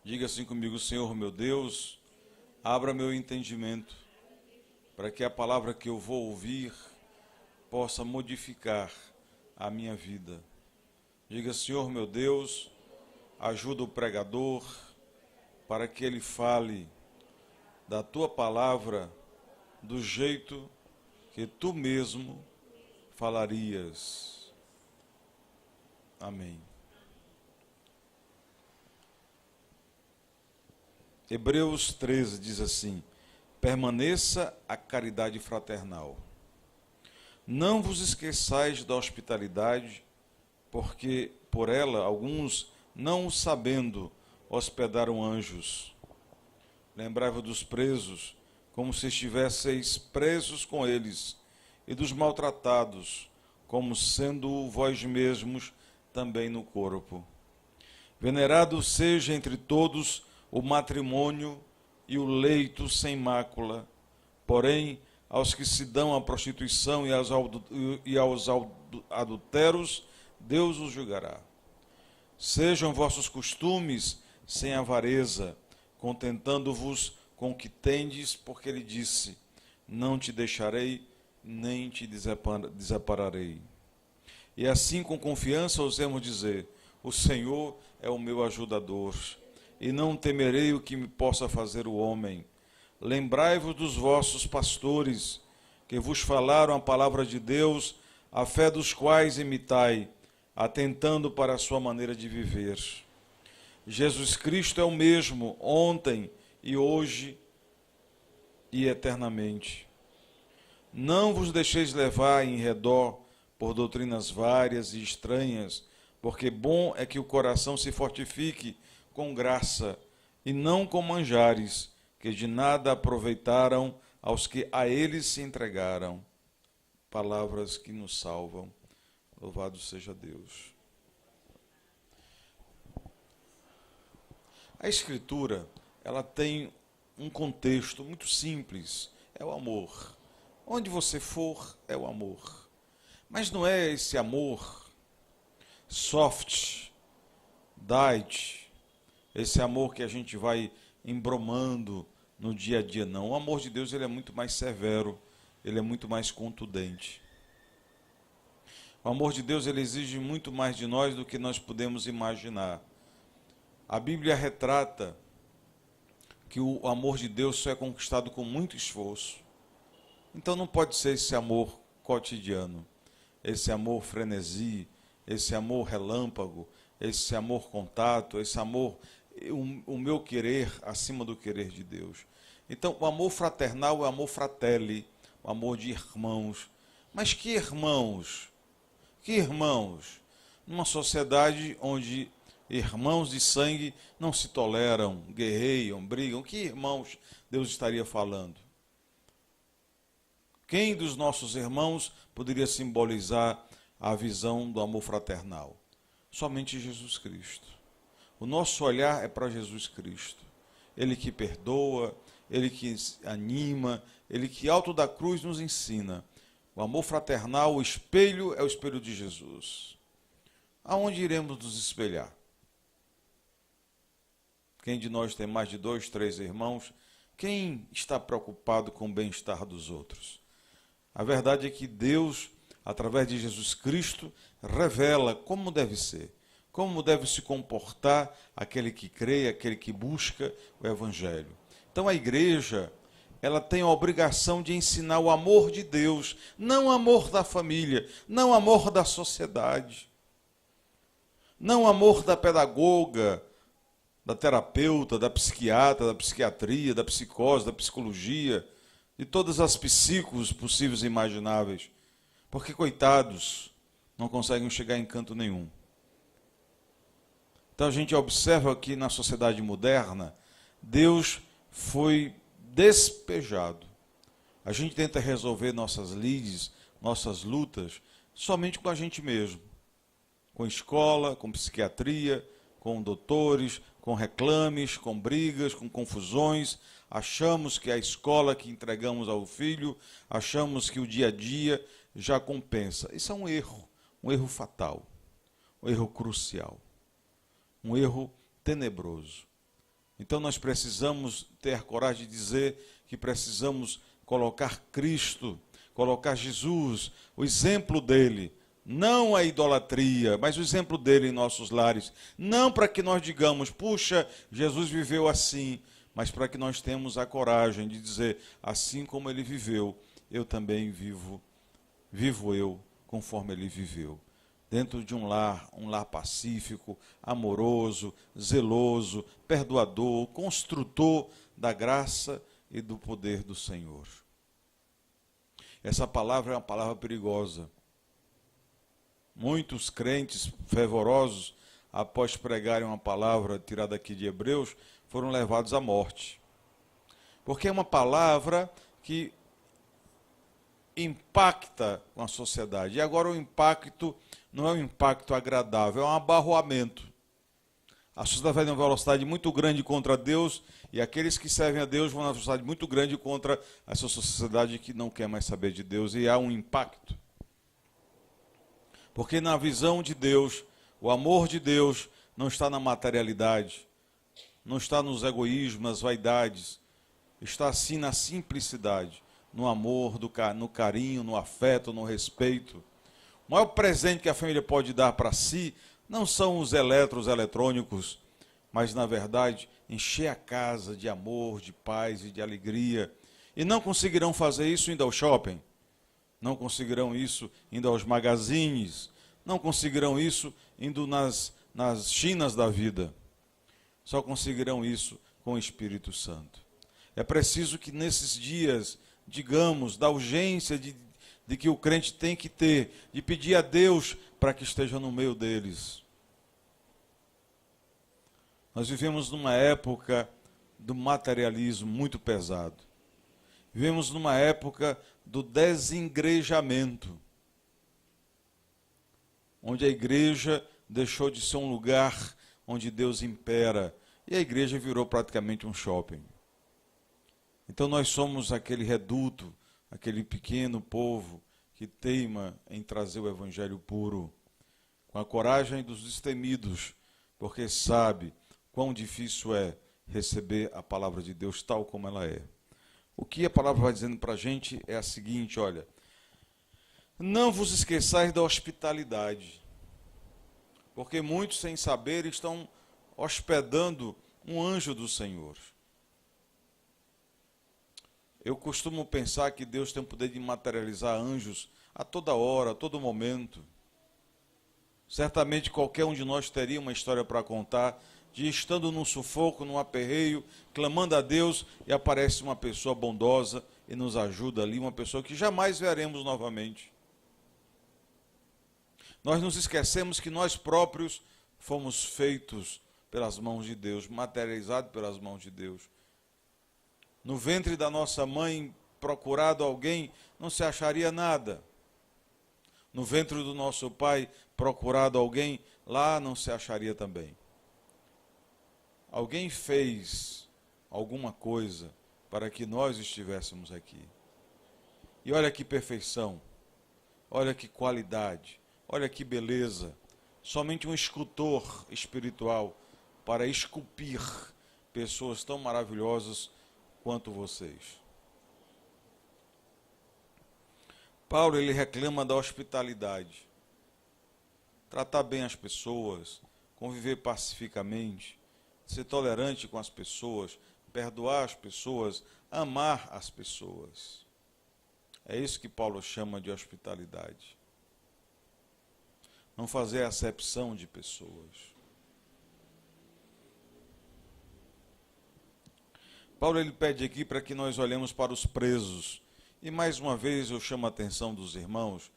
Diga assim comigo: Senhor meu Deus, abra meu entendimento, para que a palavra que eu vou ouvir possa modificar a minha vida. Diga: Senhor meu Deus, ajuda o pregador, para que ele fale da tua palavra do jeito que tu mesmo falarias. Amém. Hebreus 13 diz assim: permaneça a caridade fraternal. Não vos esqueçais da hospitalidade, porque por ela alguns, não o sabendo, hospedaram anjos. Lembrai-vos dos presos, como se estivesseis presos com eles, e dos maltratados, como sendo vós mesmos também no corpo. Venerado seja entre todos o matrimônio e o leito sem mácula, porém, aos que se dão à prostituição e aos adulteros, Deus os julgará. Sejam vossos costumes sem avareza, contentando-vos com o que tendes, porque ele disse: não te deixarei, nem te desampararei. E assim, com confiança, ousemos dizer: o Senhor é o meu ajudador, e não temerei o que me possa fazer o homem. Lembrai-vos dos vossos pastores, que vos falaram a palavra de Deus, a fé dos quais imitai, atentando para a sua maneira de viver. Jesus Cristo é o mesmo, ontem e hoje e eternamente. Não vos deixeis levar em redor por doutrinas várias e estranhas, porque bom é que o coração se fortifique com graça, e não com manjares, que de nada aproveitaram aos que a eles se entregaram. Palavras que nos salvam. Louvado seja Deus. A Escritura, ela tem um contexto muito simples, é o amor. Onde você for, é o amor. Mas não é esse amor soft, diet, esse amor que a gente vai embromando no dia a dia, não. O amor de Deus, ele é muito mais severo, ele é muito mais contundente. O amor de Deus, ele exige muito mais de nós do que nós podemos imaginar. A Bíblia retrata que o amor de Deus só é conquistado com muito esforço. Então não pode ser esse amor cotidiano, esse amor frenesi, esse amor relâmpago, esse amor contato, esse amor, o meu querer acima do querer de Deus. Então o amor fraternal é o amor fratelli, o amor de irmãos. Mas que irmãos? Que irmãos? Numa sociedade onde irmãos de sangue não se toleram, guerreiam, brigam, que irmãos Deus estaria falando? Quem dos nossos irmãos poderia simbolizar a visão do amor fraternal? Somente Jesus Cristo. O nosso olhar é para Jesus Cristo. Ele que perdoa, ele que anima, ele que alto da cruz nos ensina. O amor fraternal, o espelho é o espelho de Jesus. Aonde iremos nos espelhar? Quem de nós tem mais de 2, 3 irmãos? Quem está preocupado com o bem-estar dos outros? A verdade é que Deus, através de Jesus Cristo, revela como deve ser, como deve se comportar aquele que crê, aquele que busca o Evangelho. Então a igreja, ela tem a obrigação de ensinar o amor de Deus, não o amor da família, não o amor da sociedade, não o amor da pedagoga, da terapeuta, da psiquiatra, da psiquiatria, da psicose, da psicologia, de todas as psicos possíveis e imagináveis, porque, coitados, não conseguem chegar em canto nenhum. Então a gente observa que na sociedade moderna, Deus foi despejado. A gente tenta resolver nossas lides, nossas lutas, somente com a gente mesmo. Com escola, com psiquiatria, com doutores, com reclames, com brigas, com confusões. Achamos que a escola que entregamos ao filho, achamos que o dia a dia já compensa. Isso é um erro fatal, um erro crucial, um erro tenebroso. Então nós precisamos ter coragem de dizer que precisamos colocar Cristo, colocar Jesus, o exemplo dele, não a idolatria, mas o exemplo dele em nossos lares. Não para que nós digamos, puxa, Jesus viveu assim, mas para que nós tenhamos a coragem de dizer, assim como ele viveu, eu também vivo eu conforme ele viveu. Dentro de um lar pacífico, amoroso, zeloso, perdoador, construtor da graça e do poder do Senhor. Essa palavra é uma palavra perigosa. Muitos crentes fervorosos, após pregarem uma palavra tirada aqui de Hebreus, foram levados à morte. Porque é uma palavra que impacta com a sociedade. E agora o impacto não é um impacto agradável, é um abarroamento. A sociedade vai numa velocidade muito grande contra Deus, e aqueles que servem a Deus vão numa velocidade muito grande contra essa sociedade que não quer mais saber de Deus, e há um impacto. Porque na visão de Deus, o amor de Deus não está na materialidade, não está nos egoísmos, nas vaidades, está sim na simplicidade, no amor, no carinho, no afeto, no respeito. O maior presente que a família pode dar para si não são os eletrônicos, mas, na verdade, encher a casa de amor, de paz e de alegria. E não conseguirão fazer isso indo ao shopping, não conseguirão isso indo aos magazines, não conseguirão isso indo nas chinas da vida. Só conseguirão isso com o Espírito Santo. É preciso que nesses dias, digamos, da urgência de que o crente tem que ter, de pedir a Deus para que esteja no meio deles. Nós vivemos numa época do materialismo muito pesado. Vivemos numa época do desengrejamento, onde a igreja deixou de ser um lugar onde Deus impera, e a igreja virou praticamente um shopping. Então nós somos aquele reduto, aquele pequeno povo que teima em trazer o evangelho puro, com a coragem dos destemidos, porque sabe quão difícil é receber a palavra de Deus tal como ela é. O que a palavra vai dizendo para a gente é a seguinte, olha, não vos esqueçais da hospitalidade, porque muitos, sem saber, estão hospedando um anjo do Senhor. Eu costumo pensar que Deus tem o poder de materializar anjos a toda hora, a todo momento. Certamente qualquer um de nós teria uma história para contar, de estando num sufoco, num aperreio, clamando a Deus, e aparece uma pessoa bondosa e nos ajuda ali, uma pessoa que jamais veremos novamente. Nós nos esquecemos que nós próprios fomos feitos pelas mãos de Deus, materializados pelas mãos de Deus. No ventre da nossa mãe, procurado alguém, não se acharia nada. No ventre do nosso pai, procurado alguém, lá não se acharia também. Alguém fez alguma coisa para que nós estivéssemos aqui. E olha que perfeição, olha que qualidade, olha que beleza. Somente um escultor espiritual para esculpir pessoas tão maravilhosas quanto vocês. Paulo, ele reclama da hospitalidade. Tratar bem as pessoas, conviver pacificamente, ser tolerante com as pessoas, perdoar as pessoas, amar as pessoas. É isso que Paulo chama de hospitalidade. Não fazer acepção de pessoas. Paulo, ele pede aqui para que nós olhemos para os presos. E mais uma vez eu chamo a atenção dos irmãos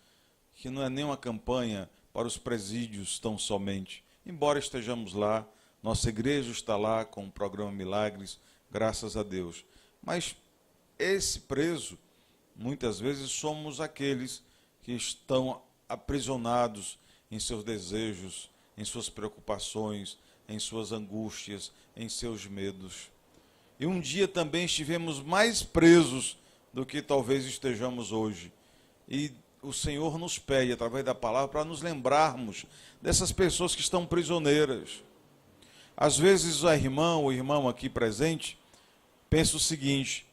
que não é nenhuma campanha para os presídios tão somente. Embora estejamos lá, nossa igreja está lá com o programa Milagres, graças a Deus. Mas esse preso, muitas vezes somos aqueles que estão aprisionados em seus desejos, em suas preocupações, em suas angústias, em seus medos. E um dia também estivemos mais presos do que talvez estejamos hoje. E o Senhor nos pede, através da palavra, para nos lembrarmos dessas pessoas que estão prisioneiras. Às vezes a irmã ou o irmão aqui presente pensa o seguinte: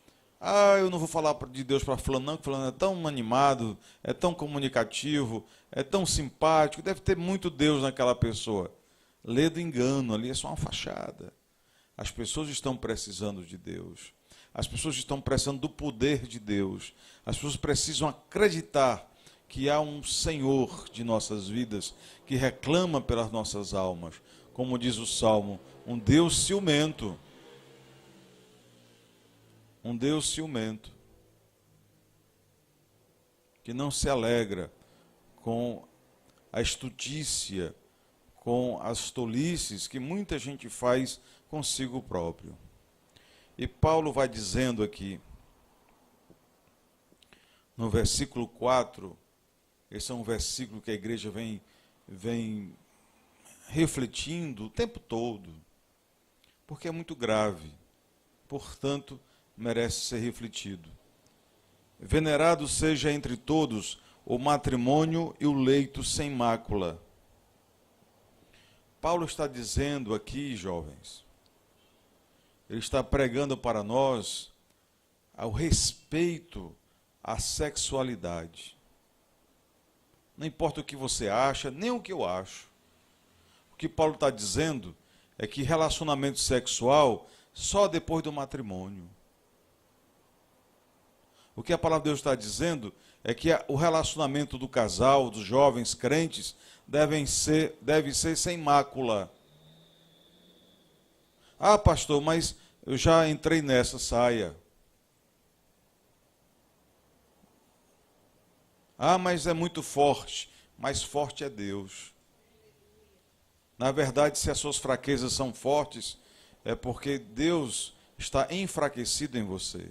eu não vou falar de Deus para fulano não, que fulano é tão animado, é tão comunicativo, é tão simpático, deve ter muito Deus naquela pessoa. Lê do engano, ali é só uma fachada. As pessoas estão precisando de Deus. As pessoas estão precisando do poder de Deus. As pessoas precisam acreditar que há um Senhor de nossas vidas que reclama pelas nossas almas. Como diz o Salmo, um Deus ciumento. Um Deus ciumento. Que não se alegra com a estutícia, com as tolices que muita gente faz consigo próprio. E Paulo vai dizendo aqui, no versículo 4, esse é um versículo que a igreja vem refletindo o tempo todo, porque é muito grave, portanto, merece ser refletido. Venerado seja entre todos o matrimônio e o leito sem mácula. Paulo está dizendo aqui, jovens, ele está pregando para nós ao respeito à sexualidade. Não importa o que você acha, nem o que eu acho. O que Paulo está dizendo é que relacionamento sexual só depois do matrimônio. O que a palavra de Deus está dizendo é que o relacionamento do casal, dos jovens crentes, deve ser sem mácula. Pastor, mas eu já entrei nessa saia. Mas é muito forte. Mais forte é Deus. Na verdade, se as suas fraquezas são fortes, é porque Deus está enfraquecido em você.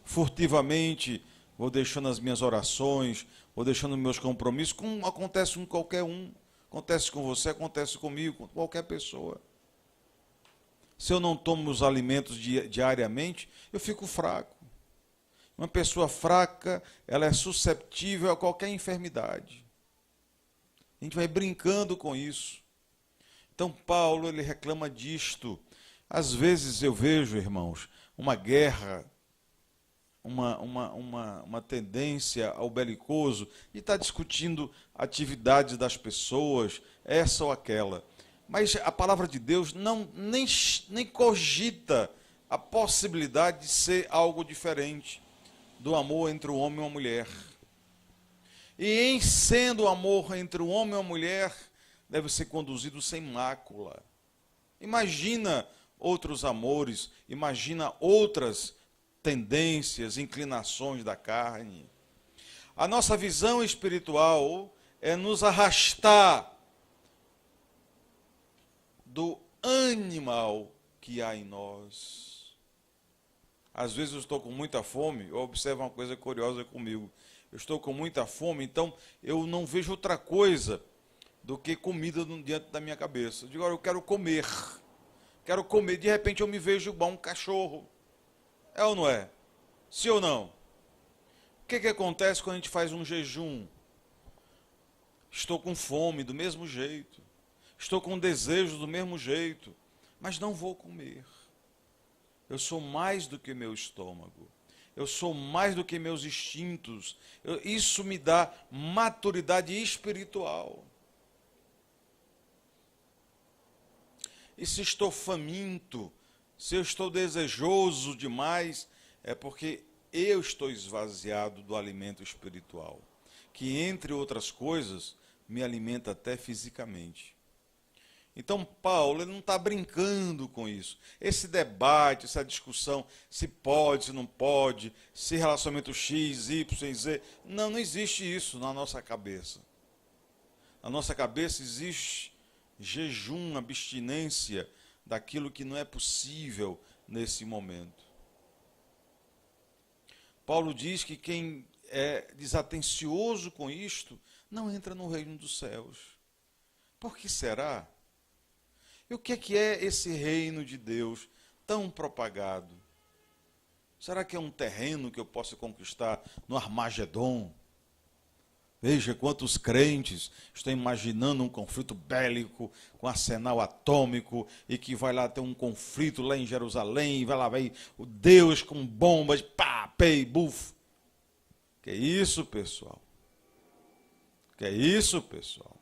Furtivamente, vou deixando as minhas orações, vou deixando meus compromissos, como acontece com qualquer um. Acontece com você, acontece comigo, com qualquer pessoa. Se eu não tomo os alimentos diariamente, eu fico fraco. Uma pessoa fraca, ela é susceptível a qualquer enfermidade. A gente vai brincando com isso. Então, Paulo, ele reclama disto. Às vezes eu vejo, irmãos, uma guerra, uma tendência ao belicoso, e está discutindo atividades das pessoas, essa ou aquela. Mas a palavra de Deus nem cogita a possibilidade de ser algo diferente do amor entre o homem e a mulher. E em sendo o amor entre o homem e a mulher, deve ser conduzido sem mácula. Imagina outros amores, imagina outras tendências, inclinações da carne. A nossa visão espiritual é nos arrastar do animal que há em nós. Às vezes eu estou com muita fome, eu observo uma coisa curiosa comigo. Eu estou com muita fome, então eu não vejo outra coisa do que comida diante da minha cabeça. Eu digo, eu quero comer. Quero comer. De repente eu me vejo igual um cachorro. É ou não é? Sim ou não? O que acontece quando a gente faz um jejum? Estou com fome do mesmo jeito. Estou com desejo do mesmo jeito. Mas não vou comer. Eu sou mais do que meu estômago. Eu sou mais do que meus instintos. Isso me dá maturidade espiritual. E se estou faminto, se eu estou desejoso demais, é porque eu estou esvaziado do alimento espiritual, que, entre outras coisas, me alimenta até fisicamente. Então, Paulo, ele não está brincando com isso. Esse debate, essa discussão, se pode, se não pode, se relacionamento X, Y, Z, não existe isso na nossa cabeça. Na nossa cabeça existe jejum, abstinência daquilo que não é possível nesse momento. Paulo diz que quem é desatencioso com isto não entra no reino dos céus. Por que será? E o que é esse reino de Deus tão propagado? Será que é um terreno que eu posso conquistar no Armagedon? Veja quantos crentes estão imaginando um conflito bélico com arsenal atômico e que vai lá ter um conflito lá em Jerusalém, e vai lá, vai o Deus com bombas, pá, pei, buf. Que isso, pessoal? Que isso, pessoal?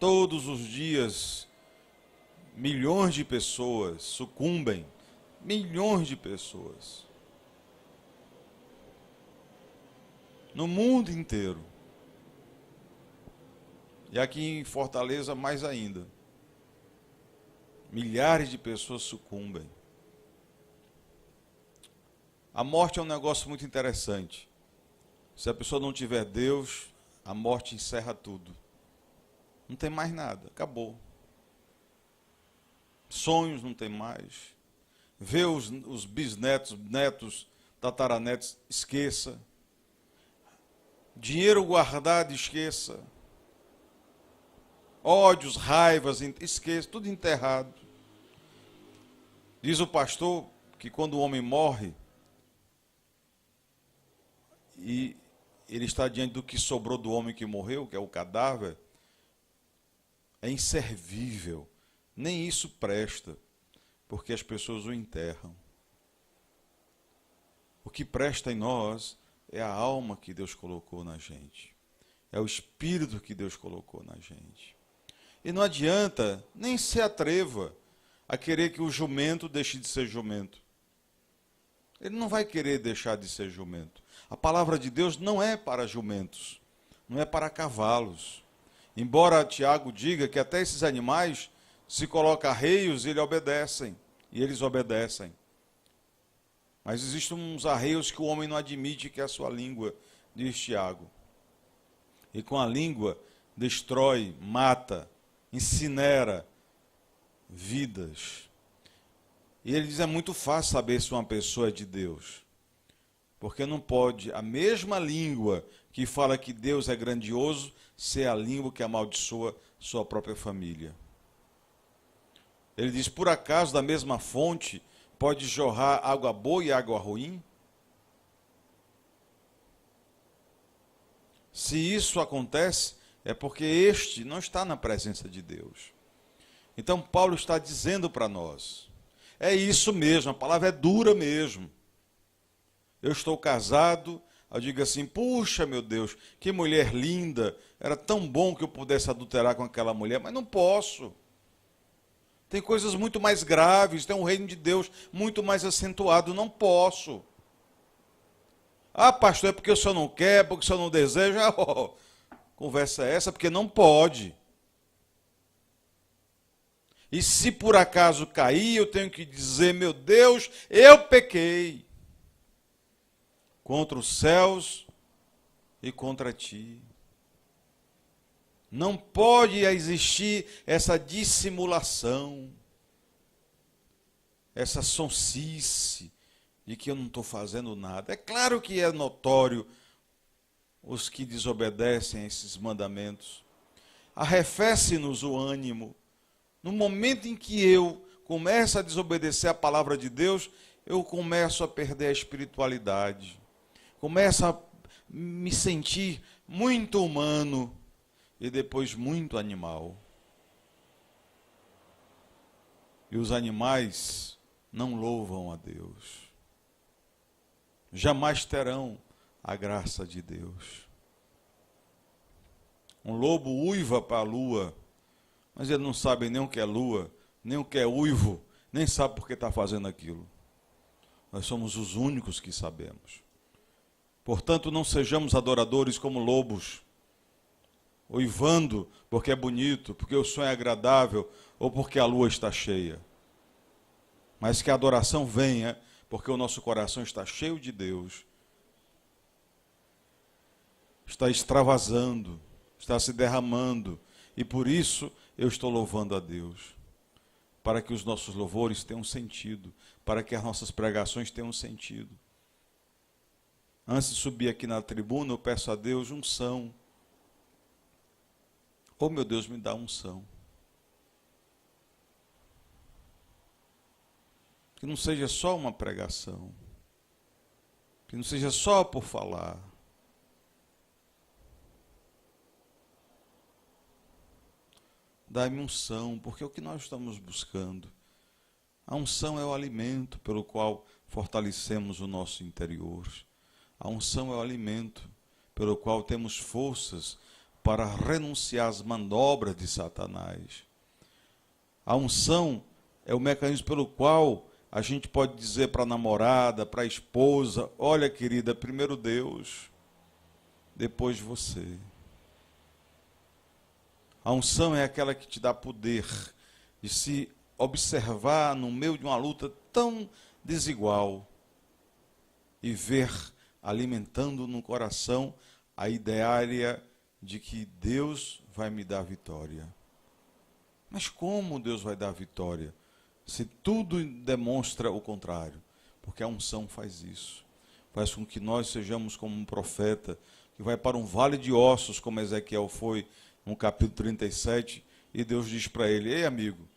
Todos os dias, milhões de pessoas sucumbem, milhões de pessoas. No mundo inteiro. E aqui em Fortaleza, mais ainda. Milhares de pessoas sucumbem. A morte é um negócio muito interessante. Se a pessoa não tiver Deus, a morte encerra tudo. Não tem mais nada, acabou. Sonhos não tem mais. Ver os bisnetos, netos, tataranetos, esqueça. Dinheiro guardado, esqueça. Ódios, raivas, esqueça, tudo enterrado. Diz o pastor que quando o homem morre, e ele está diante do que sobrou do homem que morreu, que é o cadáver, é inservível. Nem isso presta, porque as pessoas o enterram. O que presta em nós é a alma que Deus colocou na gente. É o espírito que Deus colocou na gente. E não adianta, nem se atreva a querer que o jumento deixe de ser jumento. Ele não vai querer deixar de ser jumento. A palavra de Deus não é para jumentos, não é para cavalos. Embora Tiago diga que até esses animais, se coloca arreios, e eles obedecem. Mas existem uns arreios que o homem não admite, que é a sua língua, diz Tiago. E com a língua destrói, mata, incinera vidas. E ele diz, é muito fácil saber se uma pessoa é de Deus. Porque não pode a mesma língua que fala que Deus é grandioso ser a língua que amaldiçoa sua própria família. Ele diz, por acaso da mesma fonte pode jorrar água boa e água ruim? Se isso acontece, é porque este não está na presença de Deus. Então Paulo está dizendo para nós, é isso mesmo, a palavra é dura mesmo. Eu estou casado, eu digo assim, puxa meu Deus, que mulher linda, era tão bom que eu pudesse adulterar com aquela mulher, mas não posso. Tem coisas muito mais graves, tem um reino de Deus muito mais acentuado, não posso. Ah, pastor, é porque o senhor não quer, porque o senhor não deseja. Oh, conversa é essa, porque não pode. E se por acaso cair, eu tenho que dizer, meu Deus, eu pequei contra os céus e contra ti. Não pode existir essa dissimulação, essa sonsice de que eu não estou fazendo nada. É claro que é notório os que desobedecem a esses mandamentos. Arrefece-nos o ânimo. No momento em que eu começo a desobedecer a palavra de Deus, eu começo a perder a espiritualidade. Começo a me sentir muito humano e depois muito animal. E os animais não louvam a Deus. Jamais terão a graça de Deus. Um lobo uiva para a lua, mas ele não sabe nem o que é lua, nem o que é uivo, nem sabe por que está fazendo aquilo. Nós somos os únicos que sabemos. Portanto, não sejamos adoradores como lobos, uivando porque é bonito, porque o som é agradável, ou porque a lua está cheia. Mas que a adoração venha porque o nosso coração está cheio de Deus, está extravasando, está se derramando, e por isso eu estou louvando a Deus, para que os nossos louvores tenham sentido, para que as nossas pregações tenham sentido. Antes de subir aqui na tribuna, eu peço a Deus unção. Oh, meu Deus, me dá unção. Que não seja só uma pregação, Que não seja só por falar. Dai-me unção, porque é o que nós estamos buscando. A unção é o alimento pelo qual fortalecemos o nosso interior. A unção é o alimento pelo qual temos forças para renunciar às manobras de Satanás. A unção é o mecanismo pelo qual a gente pode dizer para a namorada, para a esposa: olha, querida, primeiro Deus, depois você. A unção é aquela que te dá poder de se observar no meio de uma luta tão desigual e ver alimentando no coração a ideária de que Deus vai me dar vitória. Mas como Deus vai dar vitória se tudo demonstra o contrário? Porque a unção faz isso. Faz com que nós sejamos como um profeta que vai para um vale de ossos, como Ezequiel foi no capítulo 37, e Deus diz para ele: ei, amigo,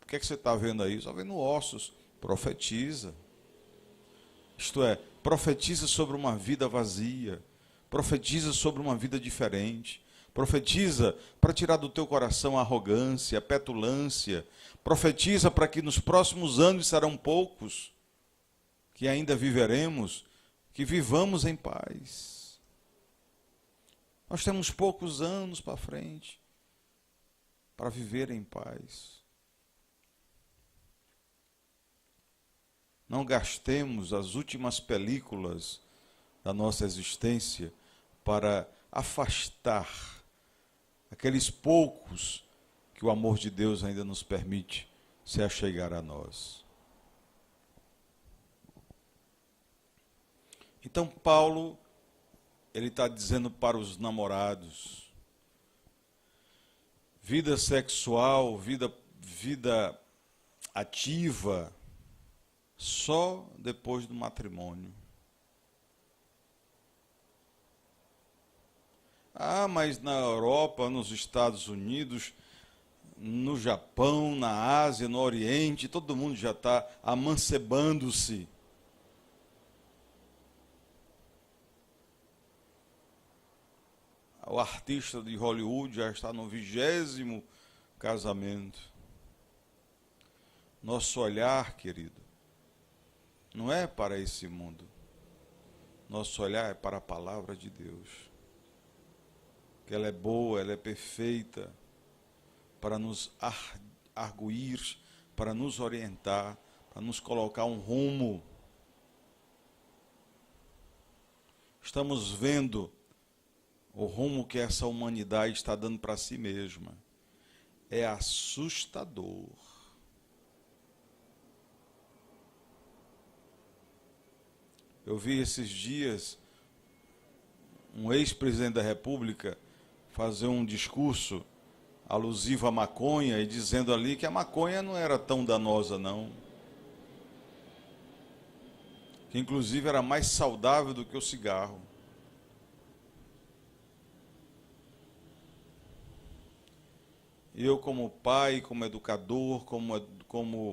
o que é que você está vendo aí? Só vendo ossos. Profetiza. Isto é, profetiza sobre uma vida vazia. Profetiza sobre uma vida diferente. Profetiza para tirar do teu coração a arrogância, a petulância. Profetiza para que nos próximos anos serão poucos, que ainda viveremos, que vivamos em paz. Nós temos poucos anos para frente para viver em paz. Não gastemos as últimas películas da nossa existência para afastar aqueles poucos que o amor de Deus ainda nos permite se achegar a nós. Então Paulo, ele está dizendo para os namorados: vida sexual, vida ativa, só depois do matrimônio. Ah, mas na Europa, nos Estados Unidos, no Japão, na Ásia, no Oriente, todo mundo já está amancebando-se. O artista de Hollywood já está no 20º casamento. Nosso olhar, querido, não é para esse mundo. Nosso olhar é para a palavra de Deus. Que ela é boa, ela é perfeita, para nos arguir, para nos orientar, para nos colocar um rumo. Estamos vendo o rumo que essa humanidade está dando para si mesma. É assustador. Eu vi esses dias um ex-presidente da República fazer um discurso alusivo à maconha e dizendo ali que a maconha não era tão danosa, não. Que inclusive era mais saudável do que o cigarro. E eu, como pai, como educador, como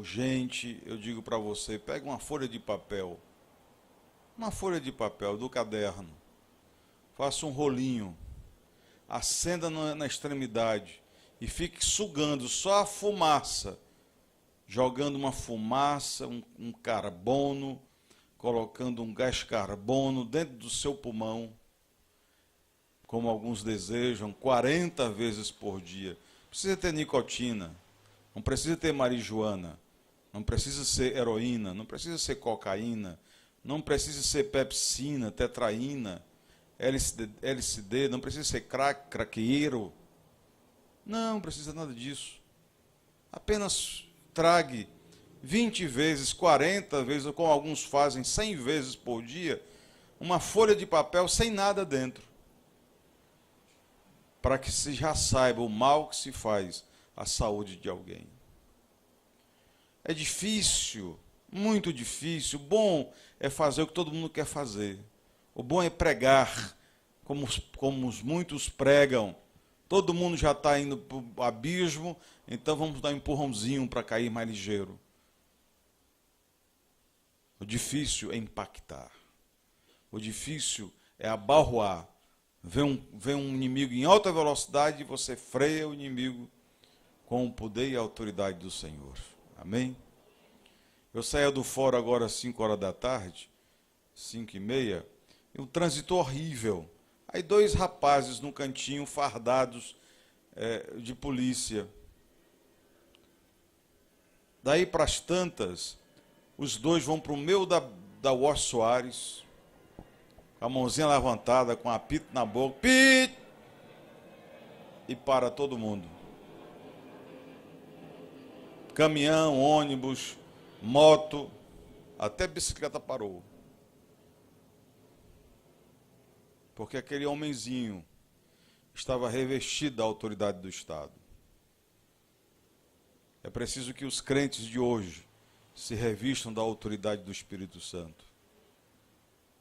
gente, eu digo para você: pega uma folha de papel do caderno, faça um rolinho, acenda na extremidade e fique sugando só a fumaça, jogando uma fumaça, um carbono, colocando um gás carbono dentro do seu pulmão, como alguns desejam, 40 vezes por dia. Não precisa ter nicotina, não precisa ter marijuana, não precisa ser heroína, não precisa ser cocaína, não precisa ser pepsina, tetraína, LSD, não precisa ser craqueiro. Não precisa nada disso. Apenas trague 20 vezes, 40 vezes, ou como alguns fazem, 100 vezes por dia, uma folha de papel sem nada dentro, para que se já saiba o mal que se faz à saúde de alguém. É difícil, muito difícil. O bom é fazer o que todo mundo quer fazer. O bom é pregar, como muitos pregam. Todo mundo já está indo para o abismo, então vamos dar um empurrãozinho para cair mais ligeiro. O difícil é impactar. O difícil é abalroar. Vem um inimigo em alta velocidade e você freia o inimigo com o poder e a autoridade do Senhor. Amém? Eu saía do fórum agora às 5 horas da tarde, 5h30, e um trânsito horrível. Aí 2 rapazes no cantinho, fardados de polícia. Daí para as tantas, os 2 vão para o meio da Washington Soares, com a mãozinha levantada, com um apito na boca, pit! E para todo mundo. Caminhão, ônibus, moto, até bicicleta parou. Porque aquele homenzinho estava revestido da autoridade do Estado. É preciso que os crentes de hoje se revistam da autoridade do Espírito Santo.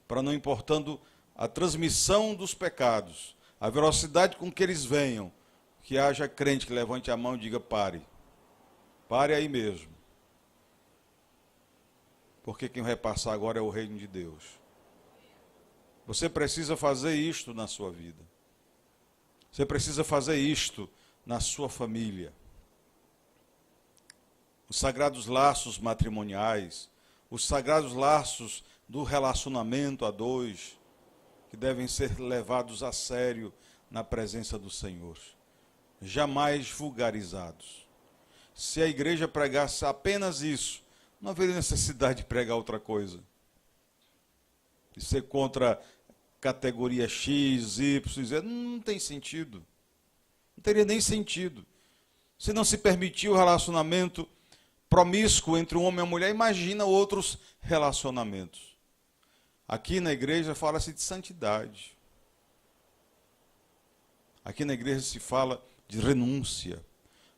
Para não importando a transmissão dos pecados, a velocidade com que eles venham, que haja crente que levante a mão e diga: pare. Pare aí mesmo. Porque quem vai passar agora é o reino de Deus. Você precisa fazer isto na sua vida. Você precisa fazer isto na sua família. Os sagrados laços matrimoniais, os sagrados laços do relacionamento a 2, que devem ser levados a sério na presença do Senhor. Jamais vulgarizados. Se a igreja pregasse apenas isso, não haveria necessidade de pregar outra coisa. De ser contra categoria X, Y, Z, não tem sentido. Não teria nem sentido. Se não se permitir o relacionamento promíscuo entre um homem e uma mulher, imagina outros relacionamentos. Aqui na igreja fala-se de santidade. Aqui na igreja se fala de renúncia.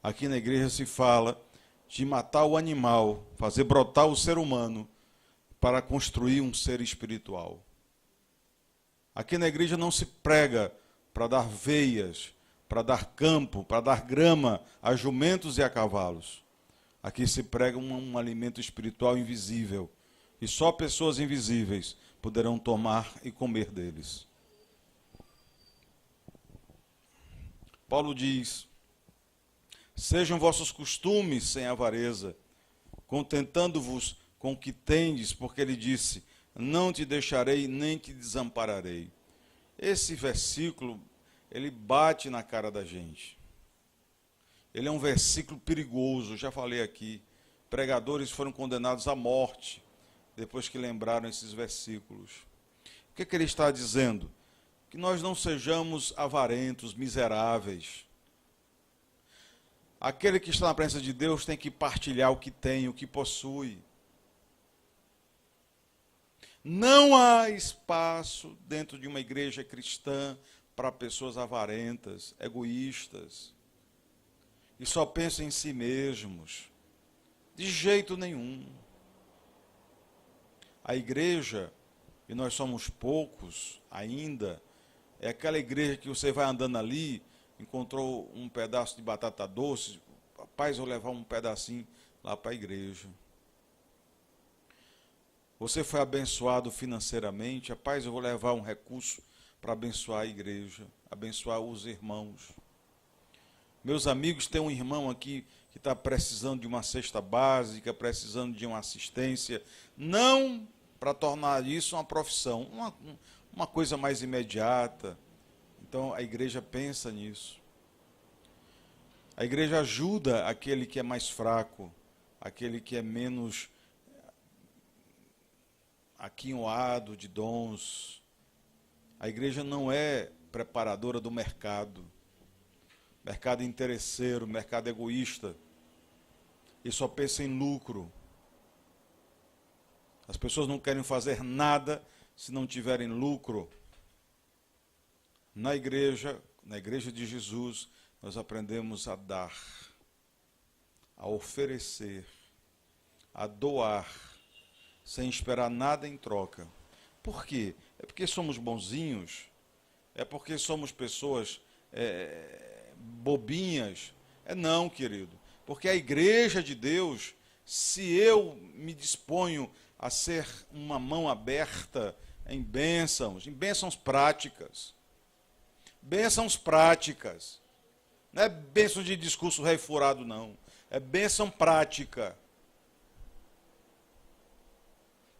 Aqui na igreja se fala de matar o animal, fazer brotar o ser humano para construir um ser espiritual. Aqui na igreja não se prega para dar veias, para dar campo, para dar grama a jumentos e a cavalos. Aqui se prega um alimento espiritual invisível, e só pessoas invisíveis poderão tomar e comer deles. Paulo diz: sejam vossos costumes sem avareza, contentando-vos com o que tendes, porque ele disse: não te deixarei nem te desampararei. Esse versículo, ele bate na cara da gente. Ele é um versículo perigoso, já falei aqui. Pregadores foram condenados à morte depois que lembraram esses versículos. O que ele está dizendo? Que nós não sejamos avarentos, miseráveis. Aquele que está na presença de Deus tem que partilhar o que tem, o que possui. Não há espaço dentro de uma igreja cristã para pessoas avarentas, egoístas, e só pensam em si mesmos. De jeito nenhum. A igreja, e nós somos poucos ainda, é aquela igreja que você vai andando ali, encontrou um pedaço de batata doce, rapaz, vou levar um pedacinho lá para a igreja. Você foi abençoado financeiramente, rapaz, eu vou levar um recurso para abençoar a igreja, abençoar os irmãos. Meus amigos, tem um irmão aqui que está precisando de uma cesta básica, precisando de uma assistência, não para tornar isso uma profissão, uma coisa mais imediata. Então a igreja pensa nisso. A igreja ajuda aquele que é mais fraco, aquele que é menos aquinhoado de dons. A igreja não é preparadora do mercado. Mercado interesseiro, mercado egoísta. E só pensa em lucro. As pessoas não querem fazer nada se não tiverem lucro. Na igreja de Jesus, nós aprendemos a dar, a oferecer, a doar, sem esperar nada em troca. Por quê? É porque somos bonzinhos? É porque somos pessoas bobinhas? Não, querido. Porque a igreja de Deus, se eu me disponho a ser uma mão aberta em bênçãos práticas. Bênçãos práticas. Não é bênção de discurso refurado, não. É bênção prática.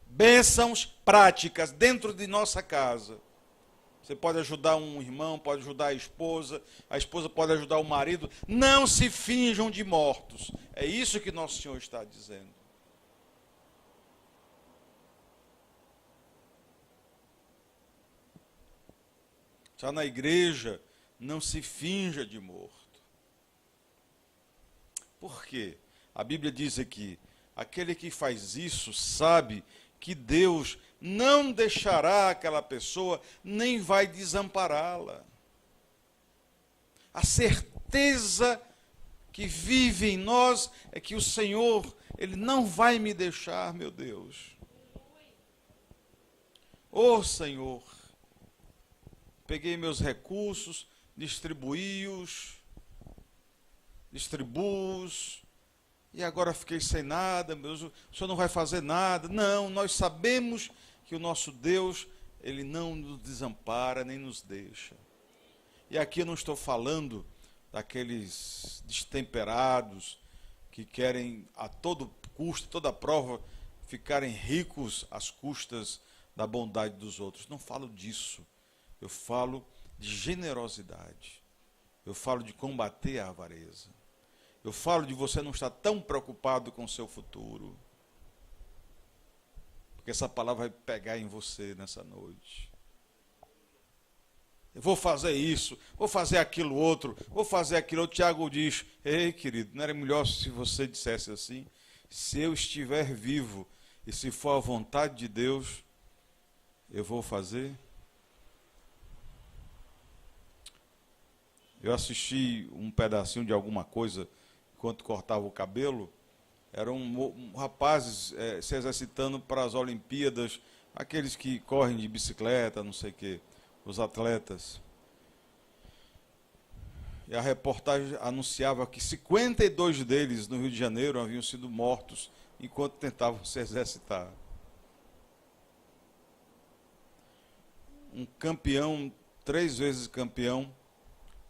Bênçãos práticas dentro de nossa casa. Você pode ajudar um irmão, pode ajudar a esposa pode ajudar o marido. Não se finjam de mortos. É isso que nosso Senhor está dizendo. Já na igreja, não se finja de morto. Por quê? A Bíblia diz aqui, aquele que faz isso sabe que Deus não deixará aquela pessoa, nem vai desampará-la. A certeza que vive em nós é que o Senhor, Ele não vai me deixar, meu Deus. Ô Senhor, peguei meus recursos, distribuo-os, e agora fiquei sem nada, o Senhor não vai fazer nada. Não, nós sabemos que o nosso Deus, Ele não nos desampara, nem nos deixa. E aqui eu não estou falando daqueles destemperados que querem a todo custo, toda prova, ficarem ricos às custas da bondade dos outros. Não falo disso. Eu falo de generosidade. Eu falo de combater a avareza. Eu falo de você não estar tão preocupado com o seu futuro. Porque essa palavra vai pegar em você nessa noite. Eu vou fazer isso, vou fazer aquilo outro, vou fazer aquilo outro. Tiago diz, ei querido, não era melhor se você dissesse assim? Se eu estiver vivo e se for a vontade de Deus, eu vou fazer? Eu assisti um pedacinho de alguma coisa enquanto cortava o cabelo. Eram rapazes se exercitando para as Olimpíadas, aqueles que correm de bicicleta, não sei o quê, os atletas. E a reportagem anunciava que 52 deles no Rio de Janeiro haviam sido mortos enquanto tentavam se exercitar. Um campeão, 3 vezes campeão,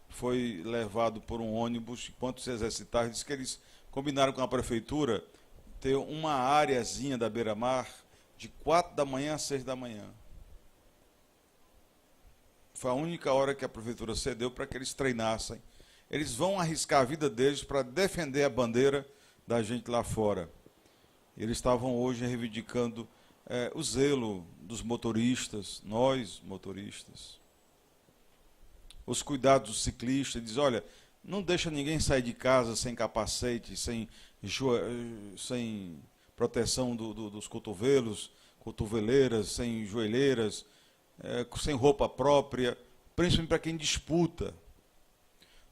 foi levado por um ônibus enquanto se exercitava. Diz que eles combinaram com a prefeitura ter uma areazinha da beira-mar de 4 da manhã a 6 da manhã. Foi a única hora que a prefeitura cedeu para que eles treinassem. Eles vão arriscar a vida deles para defender a bandeira da gente lá fora. Eles estavam hoje reivindicando o zelo dos motoristas, nós motoristas. Os cuidados do ciclista, diz, olha, não deixa ninguém sair de casa sem capacete, sem proteção dos cotovelos, cotoveleiras, sem joelheiras, sem roupa própria, principalmente para quem disputa.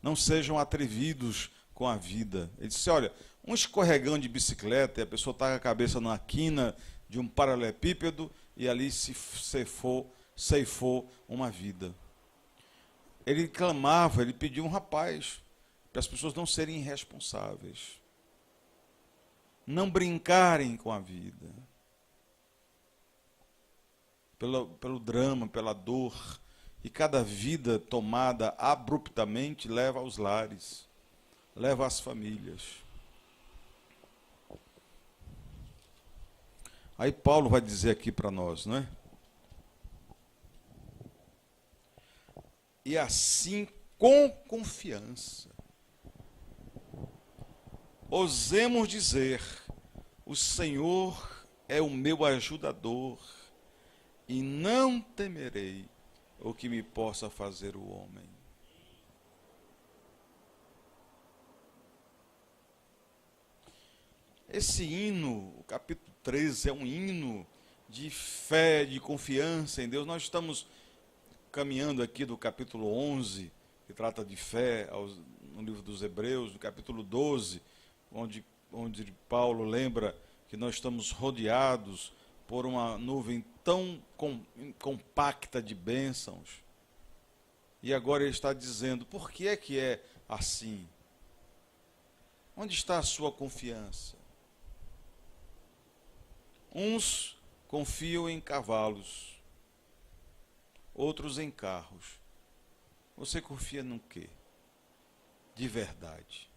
Não sejam atrevidos com a vida. Ele disse, olha, um escorregão de bicicleta e a pessoa está com a cabeça na quina de um paralelepípedo e ali se ceifou uma vida. Ele clamava, ele pediu um rapaz, para as pessoas não serem irresponsáveis, não brincarem com a vida, pelo drama, pela dor, e cada vida tomada abruptamente leva aos lares, leva às famílias. Aí Paulo vai dizer aqui para nós, não é? E assim, com confiança, ousemos dizer, o Senhor é o meu ajudador, e não temerei o que me possa fazer o homem. Esse hino, o capítulo 13, é um hino de fé, de confiança em Deus. Nós estamos caminhando aqui do capítulo 11, que trata de fé, no livro dos Hebreus, no capítulo 12, onde Paulo lembra que nós estamos rodeados por uma nuvem tão compacta de bênçãos. E agora ele está dizendo, por que é assim? Onde está a sua confiança? Uns confiam em cavalos, outros em carros. Você confia no quê? De verdade.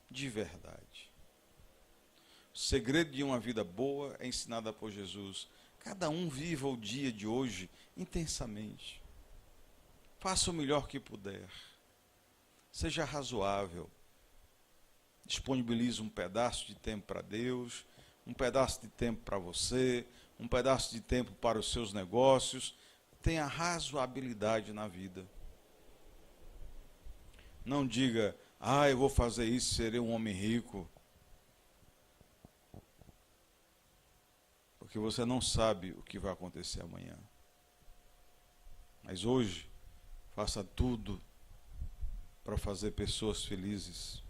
De verdade. O segredo de uma vida boa é ensinada por Jesus. Cada um viva o dia de hoje intensamente. Faça o melhor que puder. Seja razoável. Disponibilize um pedaço de tempo para Deus, um pedaço de tempo para você, um pedaço de tempo para os seus negócios. Tenha razoabilidade na vida. Não diga, eu vou fazer isso, serei um homem rico. Porque você não sabe o que vai acontecer amanhã. Mas hoje, faça tudo para fazer pessoas felizes.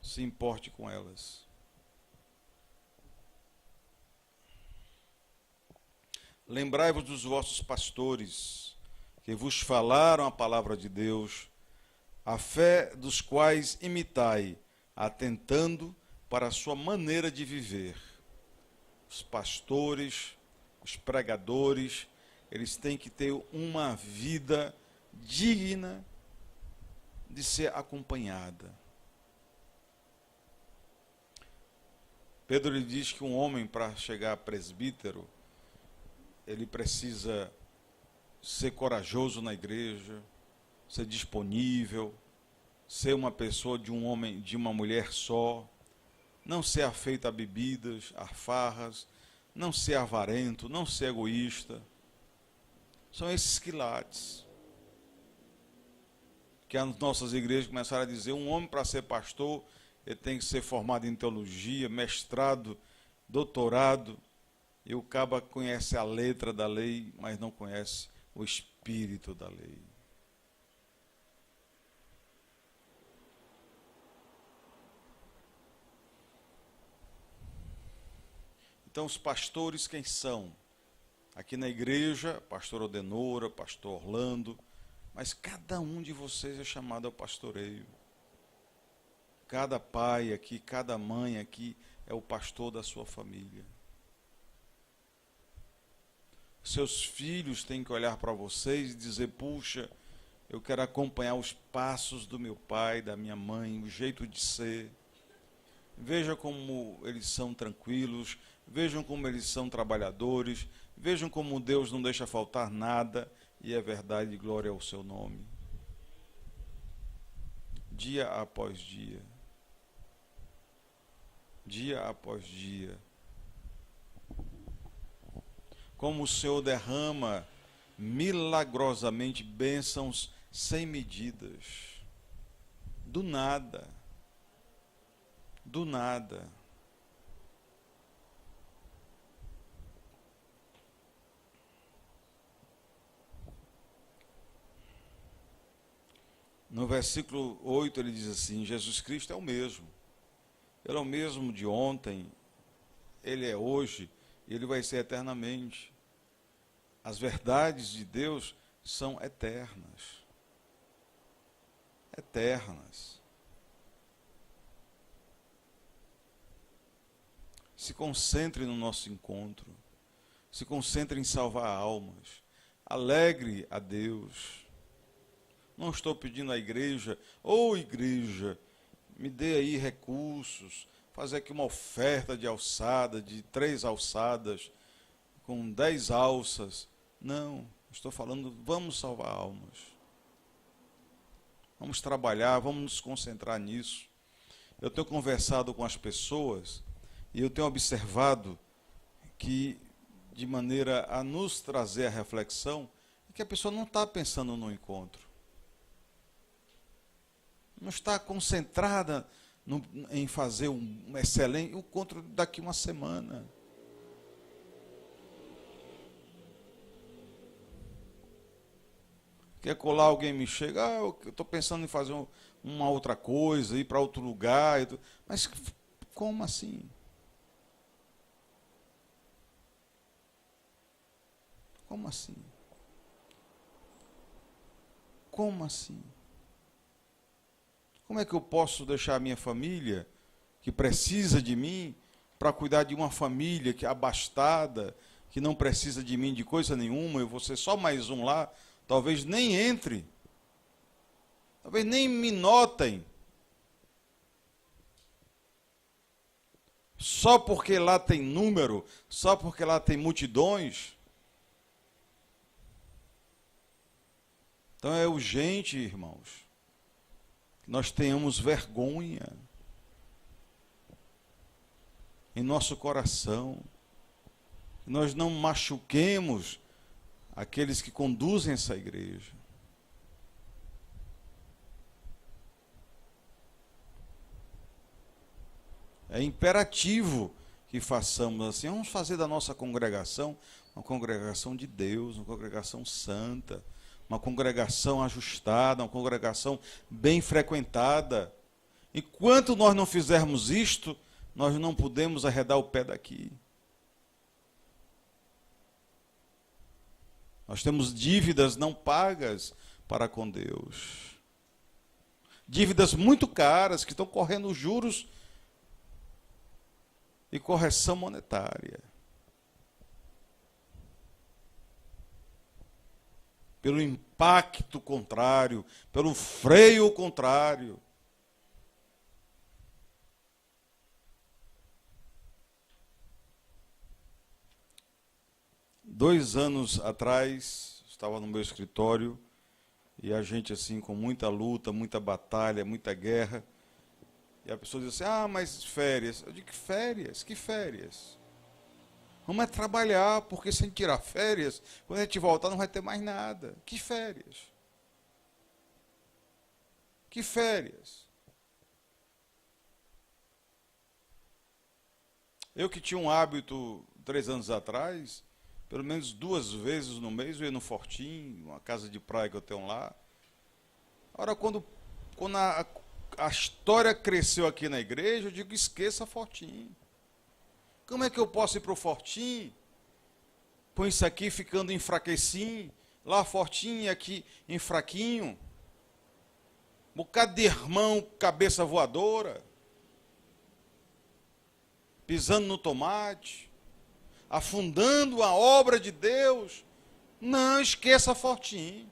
Se importe com elas. Lembrai-vos dos vossos pastores, que vos falaram a palavra de Deus, a fé dos quais imitai, atentando para a sua maneira de viver. Os pastores, os pregadores, eles têm que ter uma vida digna de ser acompanhada. Pedro lhe diz que um homem, para chegar a presbítero, ele precisa ser corajoso na igreja, ser disponível, ser uma pessoa de um homem, de uma mulher só, não ser afeito a bebidas, a farras, não ser avarento, não ser egoísta. São esses quilates que as nossas igrejas começaram a dizer: um homem, para ser pastor, ele tem que ser formado em teologia, mestrado, doutorado. E o caba conhece a letra da lei, mas não conhece o espírito da lei. Então, os pastores quem são? Aqui na igreja, pastor Odenora, pastor Orlando, mas cada um de vocês é chamado ao pastoreio. Cada pai aqui, cada mãe aqui é o pastor da sua família. Seus filhos têm que olhar para vocês e dizer: puxa, eu quero acompanhar os passos do meu pai, da minha mãe, o jeito de ser. Veja como eles são tranquilos, vejam como eles são trabalhadores, vejam como Deus não deixa faltar nada, e é verdade, e glória ao seu nome. Dia após dia. Dia após dia. Como o Senhor derrama milagrosamente bênçãos sem medidas. Do nada. Do nada. No versículo 8 ele diz assim: Jesus Cristo é o mesmo. Ele é o mesmo de ontem, ele é hoje, e ele vai ser eternamente. As verdades de Deus são eternas. Eternas. Se concentre no nosso encontro. Se concentre em salvar almas. Alegre a Deus. Não estou pedindo à igreja: igreja, me dê aí recursos, fazer aqui uma oferta de alçada, de 3 alçadas, com 10 alças. Não, estou falando, vamos salvar almas. Vamos trabalhar, vamos nos concentrar nisso. Eu tenho conversado com as pessoas e eu tenho observado que, de maneira a nos trazer a reflexão, que a pessoa não está pensando no encontro. Não está concentrada em fazer um excelente encontro daqui uma semana. Quer colar, alguém me chega: eu estou pensando em fazer uma outra coisa, ir para outro lugar. Mas como assim? Como assim? Como assim? Como é que eu posso deixar a minha família, que precisa de mim, para cuidar de uma família que é abastada, que não precisa de mim de coisa nenhuma, eu vou ser só mais um lá, talvez nem entre, talvez nem me notem. Só porque lá tem número, só porque lá tem multidões. Então é urgente, irmãos, que nós tenhamos vergonha em nosso coração, que nós não machuquemos aqueles que conduzem essa igreja. É imperativo que façamos assim. Vamos fazer da nossa congregação uma congregação de Deus, uma congregação santa, uma congregação ajustada, uma congregação bem frequentada. Enquanto nós não fizermos isto, nós não podemos arredar o pé daqui. Nós temos dívidas não pagas para com Deus. Dívidas muito caras que estão correndo juros e correção monetária. Pelo impacto contrário, pelo freio contrário. Dois anos atrás, estava no meu escritório e a gente assim com muita luta, muita batalha, muita guerra. E a pessoa diz assim, mas férias. Eu digo, que férias? Que férias? Vamos é trabalhar, porque sem tirar férias, quando a gente voltar não vai ter mais nada. Que férias? Que férias? Eu que tinha um hábito 3 anos atrás, pelo menos 2 vezes no mês eu ia no Fortim, uma casa de praia que eu tenho lá. Agora, quando a história cresceu aqui na igreja, eu digo, esqueça Fortim. Como é que eu posso ir para o Fortim? Põe isso aqui ficando enfraquecinho, lá Fortim e aqui enfraquinho. Um bocado de irmão, cabeça voadora, pisando no tomate, afundando a obra de Deus. Não, esqueça Fortim.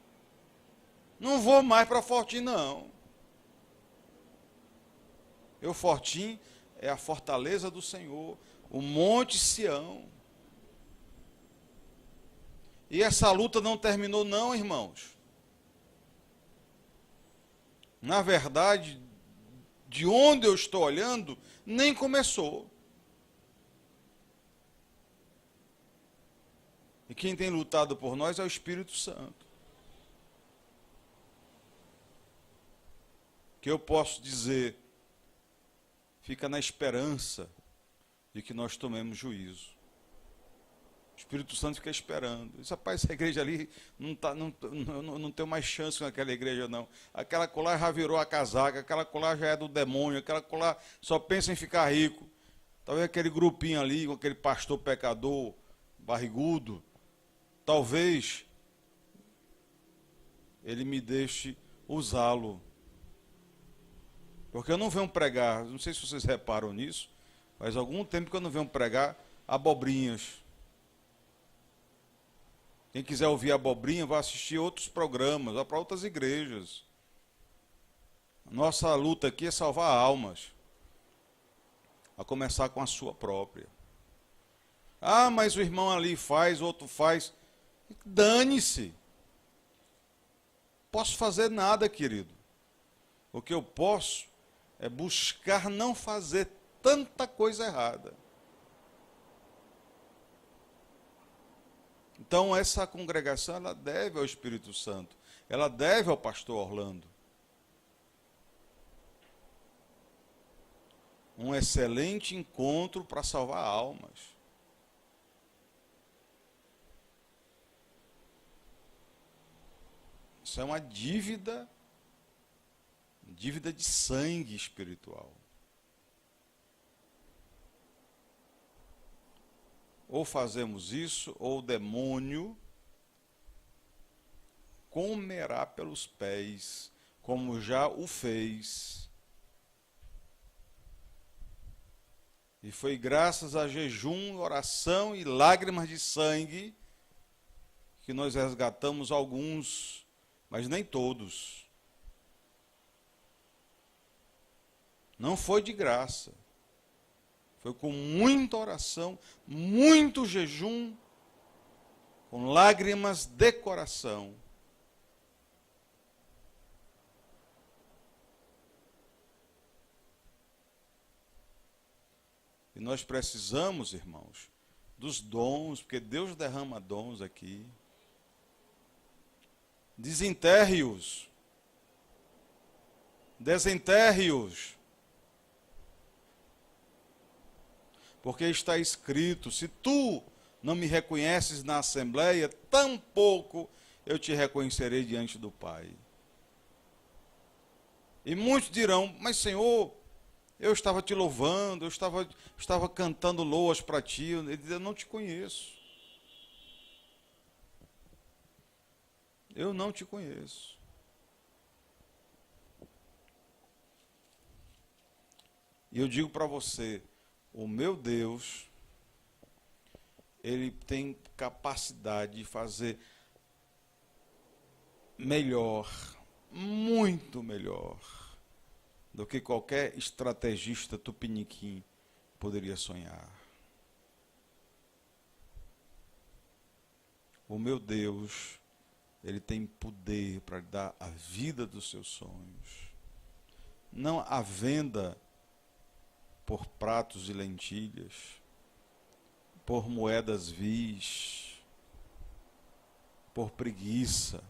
Não vou mais para Fortim, não. Fortim é a fortaleza do Senhor, o Monte Sião. E essa luta não terminou não, irmãos. Na verdade, de onde eu estou olhando, nem começou. E quem tem lutado por nós é o Espírito Santo. Que eu posso dizer, fica na esperança de que nós tomemos juízo. O Espírito Santo fica esperando. Diz, rapaz, essa igreja ali não tem mais chance naquela igreja, não. Aquela colar já virou a casaca, aquela colar já é do demônio, aquela colar só pensa em ficar rico. Talvez aquele grupinho ali, com aquele pastor pecador, barrigudo, talvez ele me deixe usá-lo. Porque eu não venho pregar, não sei se vocês reparam nisso, faz algum tempo que eu não venho pregar abobrinhas. Quem quiser ouvir abobrinha, vai assistir outros programas, vai para outras igrejas. Nossa luta aqui é salvar almas. A começar com a sua própria. Mas o irmão ali faz, o outro faz. Dane-se. Posso fazer nada, querido. O que eu posso é buscar não fazer tanta coisa errada. Então essa congregação, ela deve ao Espírito Santo, ela deve ao pastor Orlando. Um excelente encontro para salvar almas. Isso é uma dívida de sangue espiritual. Ou fazemos isso, ou o demônio comerá pelos pés, como já o fez. E foi graças a jejum, oração e lágrimas de sangue que nós resgatamos alguns, mas nem todos. Não foi de graça. Foi com muita oração, muito jejum, com lágrimas de coração. E nós precisamos, irmãos, dos dons, porque Deus derrama dons aqui. Desenterre-os. Desenterre-os. Porque está escrito, se tu não me reconheces na assembleia, tampouco eu te reconhecerei diante do Pai. E muitos dirão, mas Senhor, eu estava te louvando, eu estava cantando loas para ti. Ele diz, eu não te conheço. Eu não te conheço. E eu digo para você, o meu Deus, Ele tem capacidade de fazer melhor, muito melhor, do que qualquer estrategista tupiniquim poderia sonhar. O meu Deus, Ele tem poder para lhe dar a vida dos seus sonhos. Não a venda por pratos e lentilhas, por moedas vis, por preguiça,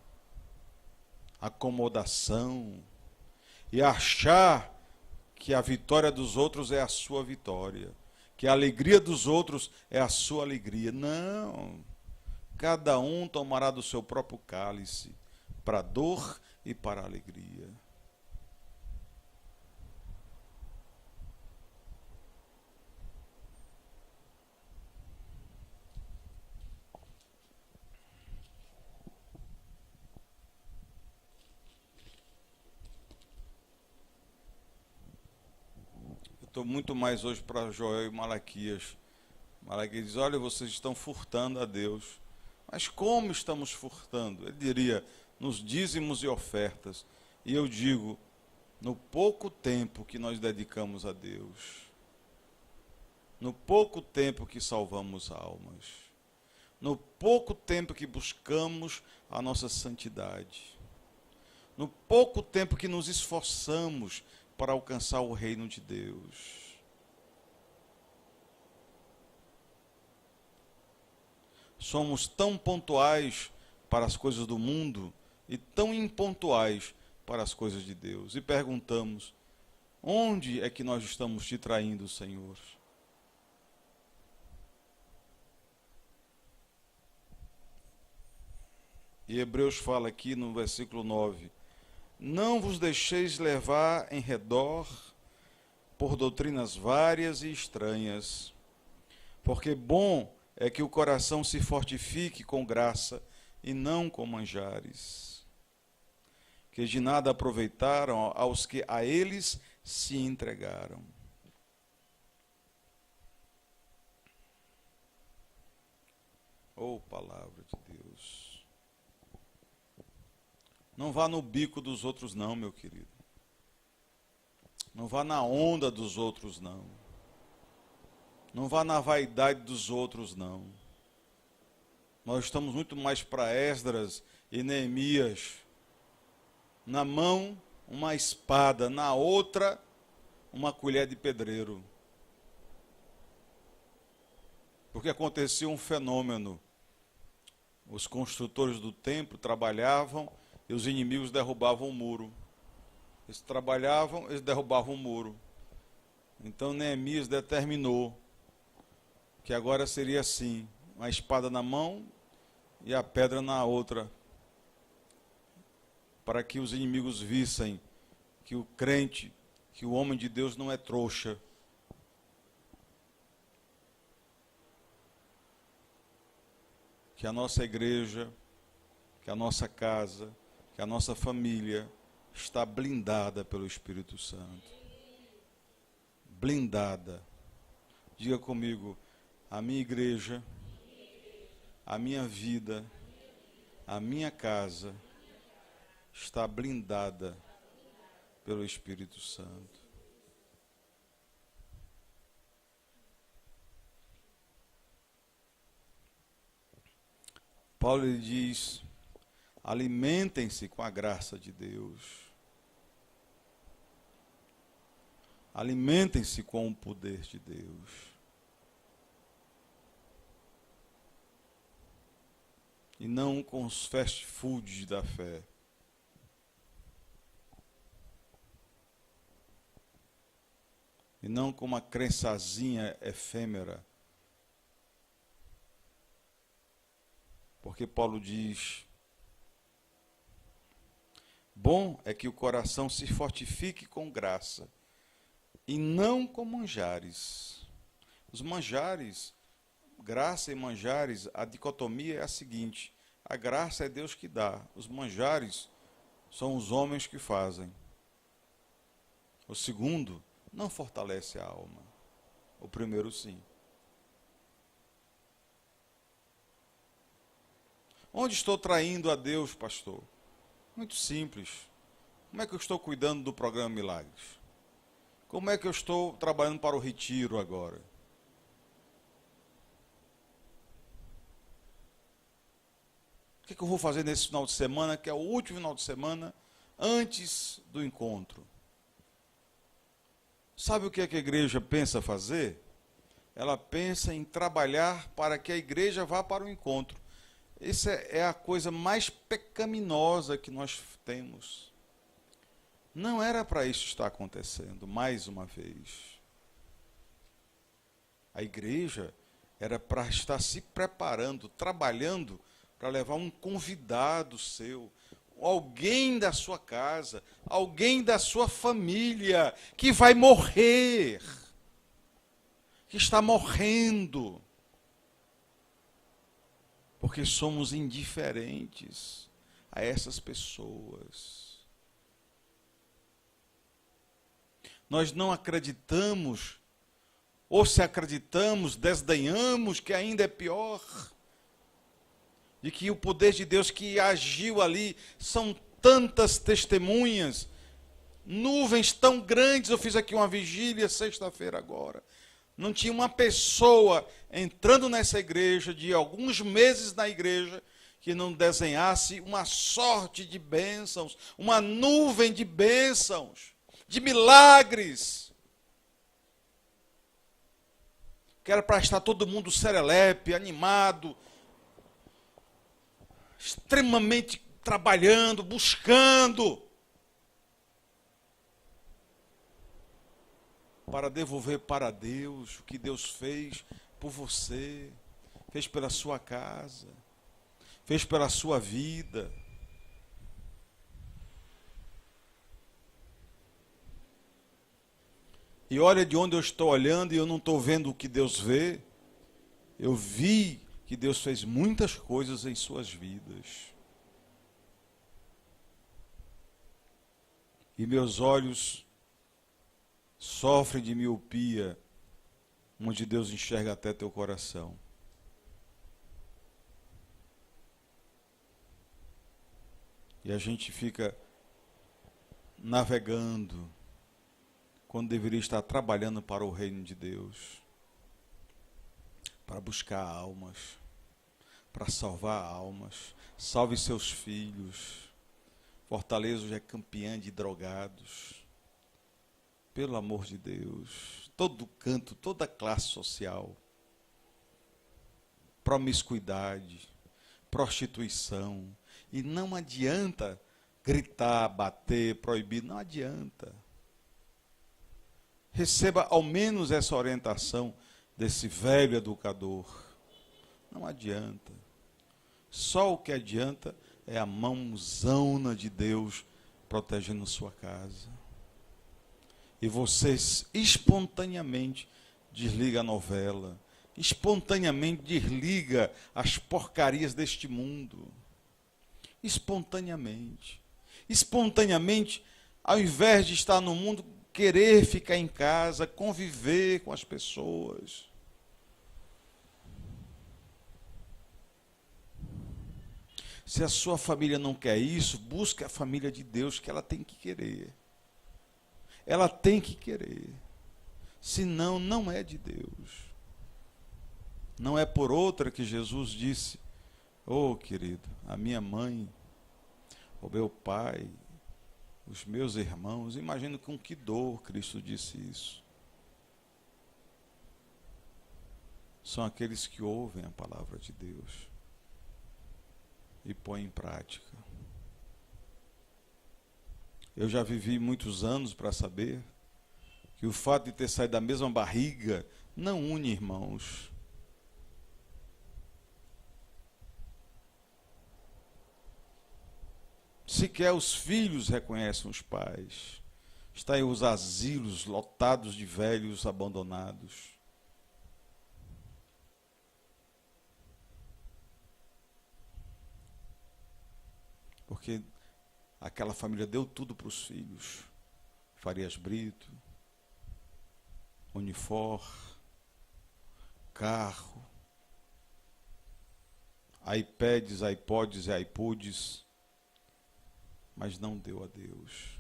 acomodação, e achar que a vitória dos outros é a sua vitória, que a alegria dos outros é a sua alegria. Não. Cada um tomará do seu próprio cálice, para a dor e para a alegria. Estou muito mais hoje para Joel e Malaquias. Malaquias diz, olha, vocês estão furtando a Deus. Mas como estamos furtando? Ele diria, nos dízimos e ofertas. E eu digo, no pouco tempo que nós dedicamos a Deus, no pouco tempo que salvamos almas, no pouco tempo que buscamos a nossa santidade, no pouco tempo que nos esforçamos para alcançar o reino de Deus. Somos tão pontuais para as coisas do mundo e tão impontuais para as coisas de Deus. E perguntamos, onde é que nós estamos te traindo, Senhor? E Hebreus fala aqui no versículo 9, não vos deixeis levar em redor por doutrinas várias e estranhas, porque bom é que o coração se fortifique com graça e não com manjares, que de nada aproveitaram aos que a eles se entregaram. Oh, palavra de Deus. Não vá no bico dos outros não, meu querido. Não vá na onda dos outros não. Não vá na vaidade dos outros não. Nós estamos muito mais para Esdras e Neemias. Na mão, uma espada, na outra, uma colher de pedreiro. Porque acontecia um fenômeno. Os construtores do templo trabalhavam e os inimigos derrubavam o muro. Eles trabalhavam, eles derrubavam o muro. Então Neemias determinou que agora seria assim, uma espada na mão e a pedra na outra, para que os inimigos vissem que o crente, que o homem de Deus não é trouxa. Que a nossa igreja, que a nossa casa, que a nossa família está blindada pelo Espírito Santo. Blindada. Diga comigo: a minha igreja, a minha vida, a minha casa está blindada pelo Espírito Santo. Paulo ele diz: alimentem-se com a graça de Deus. Alimentem-se com o poder de Deus. E não com os fast foods da fé. E não com uma crençazinha efêmera. Porque Paulo diz: bom é que o coração se fortifique com graça, e não com manjares. Os manjares, graça e manjares, a dicotomia é a seguinte: a graça é Deus que dá, os manjares são os homens que fazem. O segundo não fortalece a alma, o primeiro sim. Onde estou traindo a Deus, pastor? Muito simples. Como é que eu estou cuidando do programa Milagres? Como é que eu estou trabalhando para o retiro agora? O que eu vou fazer nesse final de semana, que é o último final de semana, antes do encontro? Sabe o que é que a igreja pensa fazer? Ela pensa em trabalhar para que a igreja vá para o encontro. Essa é a coisa mais pecaminosa que nós temos. Não era para isso estar acontecendo, mais uma vez. A igreja era para estar se preparando, trabalhando para levar um convidado seu, alguém da sua casa, alguém da sua família, que vai morrer, que está morrendo. Porque somos indiferentes a essas pessoas. Nós não acreditamos, ou se acreditamos, desdenhamos, que ainda é pior, de que o poder de Deus que agiu ali, são tantas testemunhas, nuvens tão grandes. Eu fiz aqui uma vigília sexta-feira agora. Não tinha uma pessoa entrando nessa igreja, de alguns meses na igreja, que não desenhasse uma sorte de bênçãos, uma nuvem de bênçãos, de milagres. Que era para estar todo mundo serelepe, animado, extremamente trabalhando, buscando, para devolver para Deus o que Deus fez por você, fez pela sua casa, fez pela sua vida. E olha de onde eu estou olhando e eu não estou vendo o que Deus vê. Eu vi que Deus fez muitas coisas em suas vidas. E meus olhos sofrem de miopia, onde Deus enxerga até teu coração. E a gente fica navegando, quando deveria estar trabalhando para o reino de Deus, para buscar almas, para salvar almas. Salve seus filhos. Fortaleza hoje é campeã de drogados. Pelo amor de Deus, todo canto, toda classe social, promiscuidade, prostituição, e não adianta gritar, bater, proibir, não adianta. Receba ao menos essa orientação desse velho educador. Não adianta. Só o que adianta é a mãozona de Deus protegendo sua casa. E você espontaneamente desliga a novela, espontaneamente desliga as porcarias deste mundo. Espontaneamente. Espontaneamente, ao invés de estar no mundo, querer ficar em casa, conviver com as pessoas. Se a sua família não quer isso, busque a família de Deus, que ela tem que querer. Ela tem que querer. Senão, não é de Deus. Não é por outra que Jesus disse: oh, querido, a minha mãe, o meu pai, os meus irmãos, imagino com que dor Cristo disse isso. São aqueles que ouvem a palavra de Deus e põem em prática. Eu já vivi muitos anos para saber que o fato de ter saído da mesma barriga não une irmãos. Sequer os filhos reconhecem os pais. Está aí os asilos lotados de velhos abandonados. Porque aquela família deu tudo para os filhos. Farias Brito, uniforme, carro, iPads, iPods e iPods, mas não deu a Deus.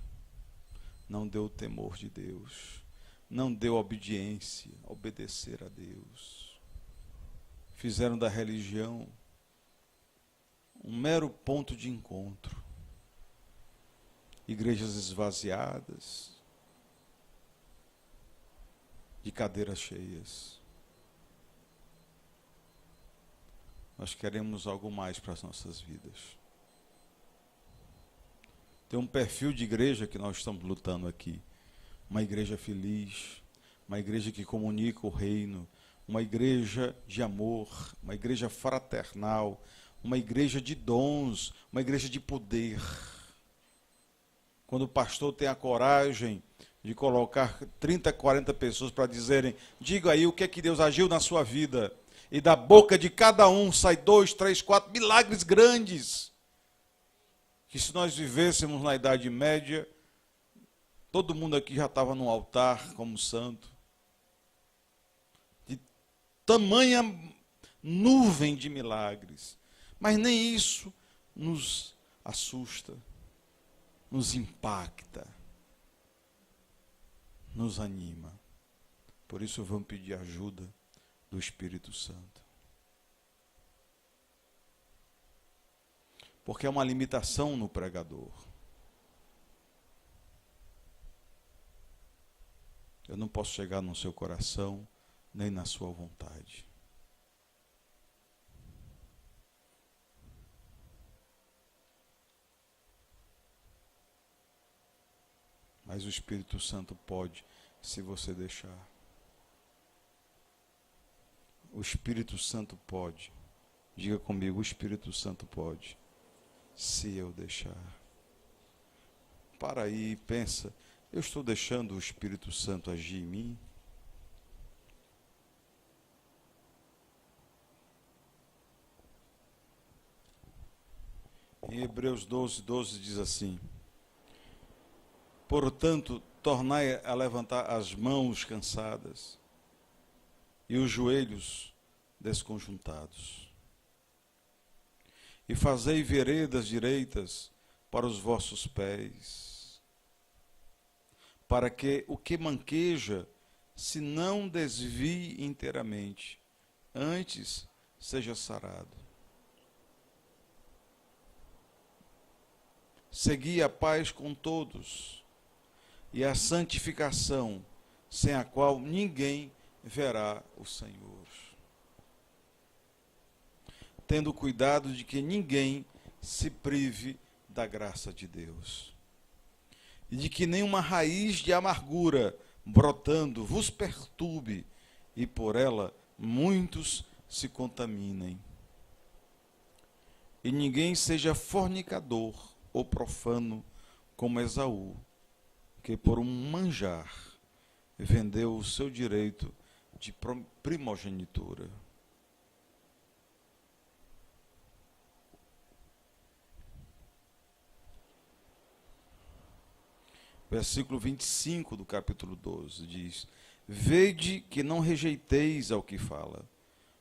Não deu o temor de Deus. Não deu obediência, obedecer a Deus. Fizeram da religião um mero ponto de encontro. Igrejas esvaziadas, de cadeiras cheias. Nós queremos algo mais para as nossas vidas. Tem um perfil de igreja que nós estamos lutando aqui. Uma igreja feliz, uma igreja que comunica o reino, uma igreja de amor, uma igreja fraternal, uma igreja de dons, uma igreja de poder. Quando o pastor tem a coragem de colocar 30, 40 pessoas para dizerem: diga aí o que é que Deus agiu na sua vida. E da boca de cada um sai 2, 3, 4 milagres grandes. Que se nós vivêssemos na Idade Média, todo mundo aqui já estava no altar como santo. De tamanha nuvem de milagres. Mas nem isso nos assusta, nos impacta, nos anima. Por isso vamos pedir ajuda do Espírito Santo. Porque é uma limitação no pregador. Eu não posso chegar no seu coração, nem na sua vontade. Mas o Espírito Santo pode, se você deixar. O Espírito Santo pode. Diga comigo, o Espírito Santo pode, se eu deixar. Para aí e pensa, eu estou deixando o Espírito Santo agir em mim? Em Hebreus 12, 12 diz assim: portanto, tornai a levantar as mãos cansadas e os joelhos desconjuntados. E fazei veredas direitas para os vossos pés, para que o que manqueja se não desvie inteiramente, antes seja sarado. Segui a paz com todos e a santificação, sem a qual ninguém verá o Senhor. Tendo cuidado de que ninguém se prive da graça de Deus. E de que nenhuma raiz de amargura brotando vos perturbe, e por ela muitos se contaminem. E ninguém seja fornicador ou profano como Esaú, que por um manjar vendeu o seu direito de primogenitura. Versículo 25 do capítulo 12 diz: Vede que não rejeiteis ao que fala,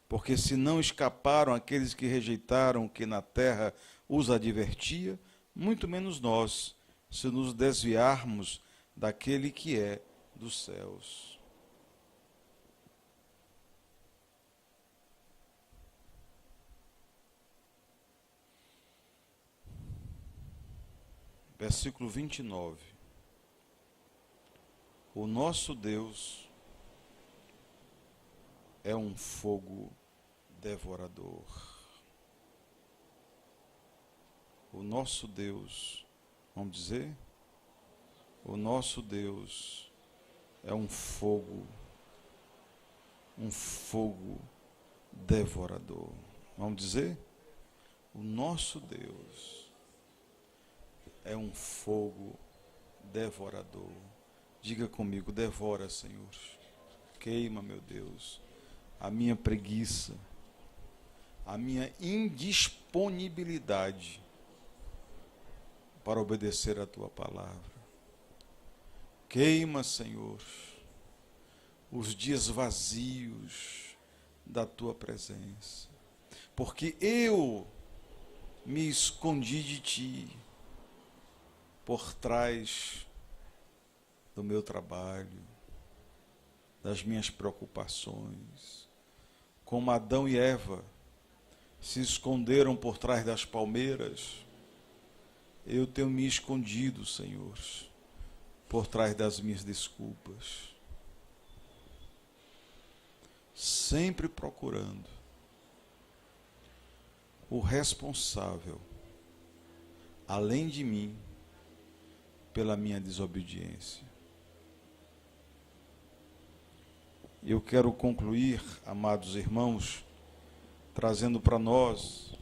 porque se não escaparam aqueles que rejeitaram o que na terra os advertia, muito menos nós, se nos desviarmos daquele que é dos céus. Versículo 29. O nosso Deus é um fogo devorador. O nosso Deus, vamos dizer? O nosso Deus é um fogo devorador. Vamos dizer? O nosso Deus é um fogo devorador. Diga comigo: devora, Senhor. Queima, meu Deus, a minha preguiça, a minha indisponibilidade para obedecer a tua palavra. Queima, Senhor, os dias vazios da tua presença, porque eu me escondi de ti por trás do meu trabalho, das minhas preocupações, como Adão e Eva se esconderam por trás das palmeiras. Eu tenho me escondido, Senhor, por trás das minhas desculpas, sempre procurando o responsável, além de mim, pela minha desobediência. Eu quero concluir, amados irmãos, trazendo para nós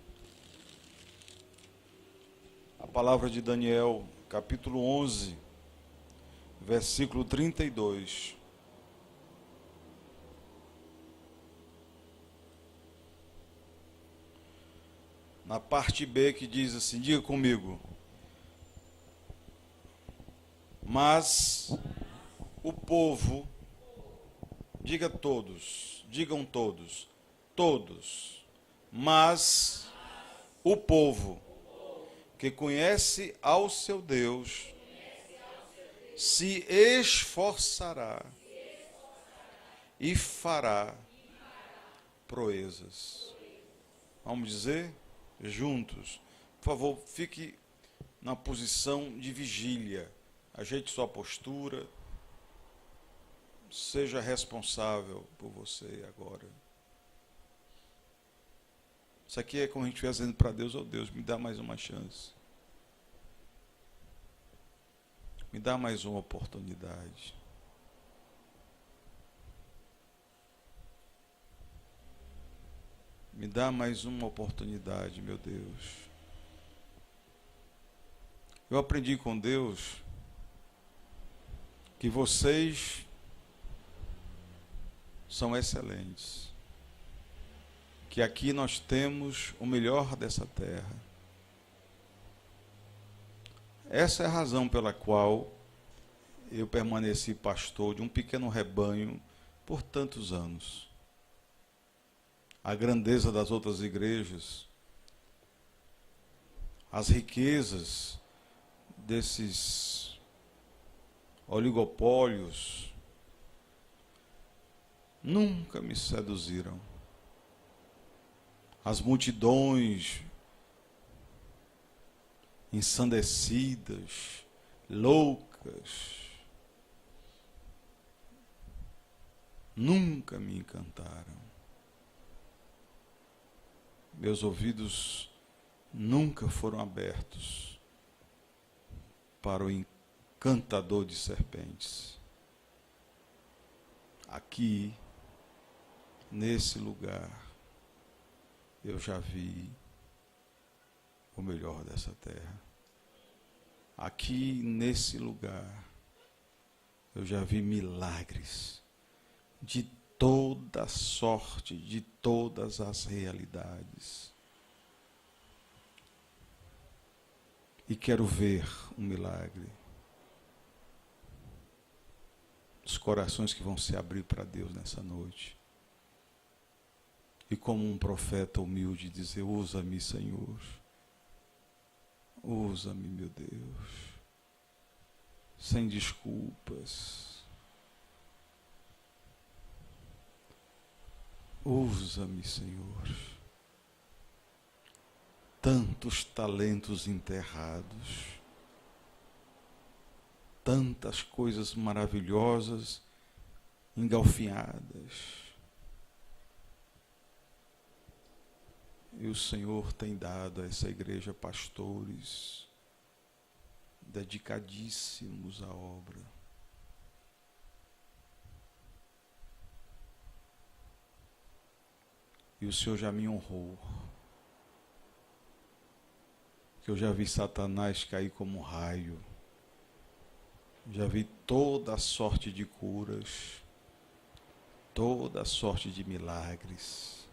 a palavra de Daniel, capítulo 11, versículo 32. Na parte B, que diz assim, diga comigo: mas o povo, diga todos, digam todos, todos, mas o povo que conhece ao seu Deus se esforçará e fará proezas. Vamos dizer juntos. Por favor, fique na posição de vigília. Ajeite sua postura. Seja responsável por você agora. Isso aqui é como a gente estiver dizendo para Deus: oh Deus, me dá mais uma chance. Me dá mais uma oportunidade. Me dá mais uma oportunidade, meu Deus. Eu aprendi com Deus que vocês são excelentes. Que aqui nós temos o melhor dessa terra. Essa é a razão pela qual eu permaneci pastor de um pequeno rebanho por tantos anos. A grandeza das outras igrejas, as riquezas desses oligopólios nunca me seduziram. As multidões ensandecidas, loucas, nunca me encantaram. Meus ouvidos nunca foram abertos para o encantador de serpentes. Aqui, nesse lugar, eu já vi o melhor dessa terra. Aqui, nesse lugar, eu já vi milagres de toda sorte, de todas as realidades. E quero ver um milagre Dos corações que vão se abrir para Deus nessa noite. E como um profeta humilde dizer: usa-me, Senhor. Usa-me, meu Deus. Sem desculpas. Usa-me, Senhor. Tantos talentos enterrados. Tantas coisas maravilhosas engalfinhadas. E o Senhor tem dado a essa igreja pastores dedicadíssimos à obra. E o Senhor já me honrou. Que eu já vi Satanás cair como um raio. Já vi toda a sorte de curas, toda a sorte de milagres.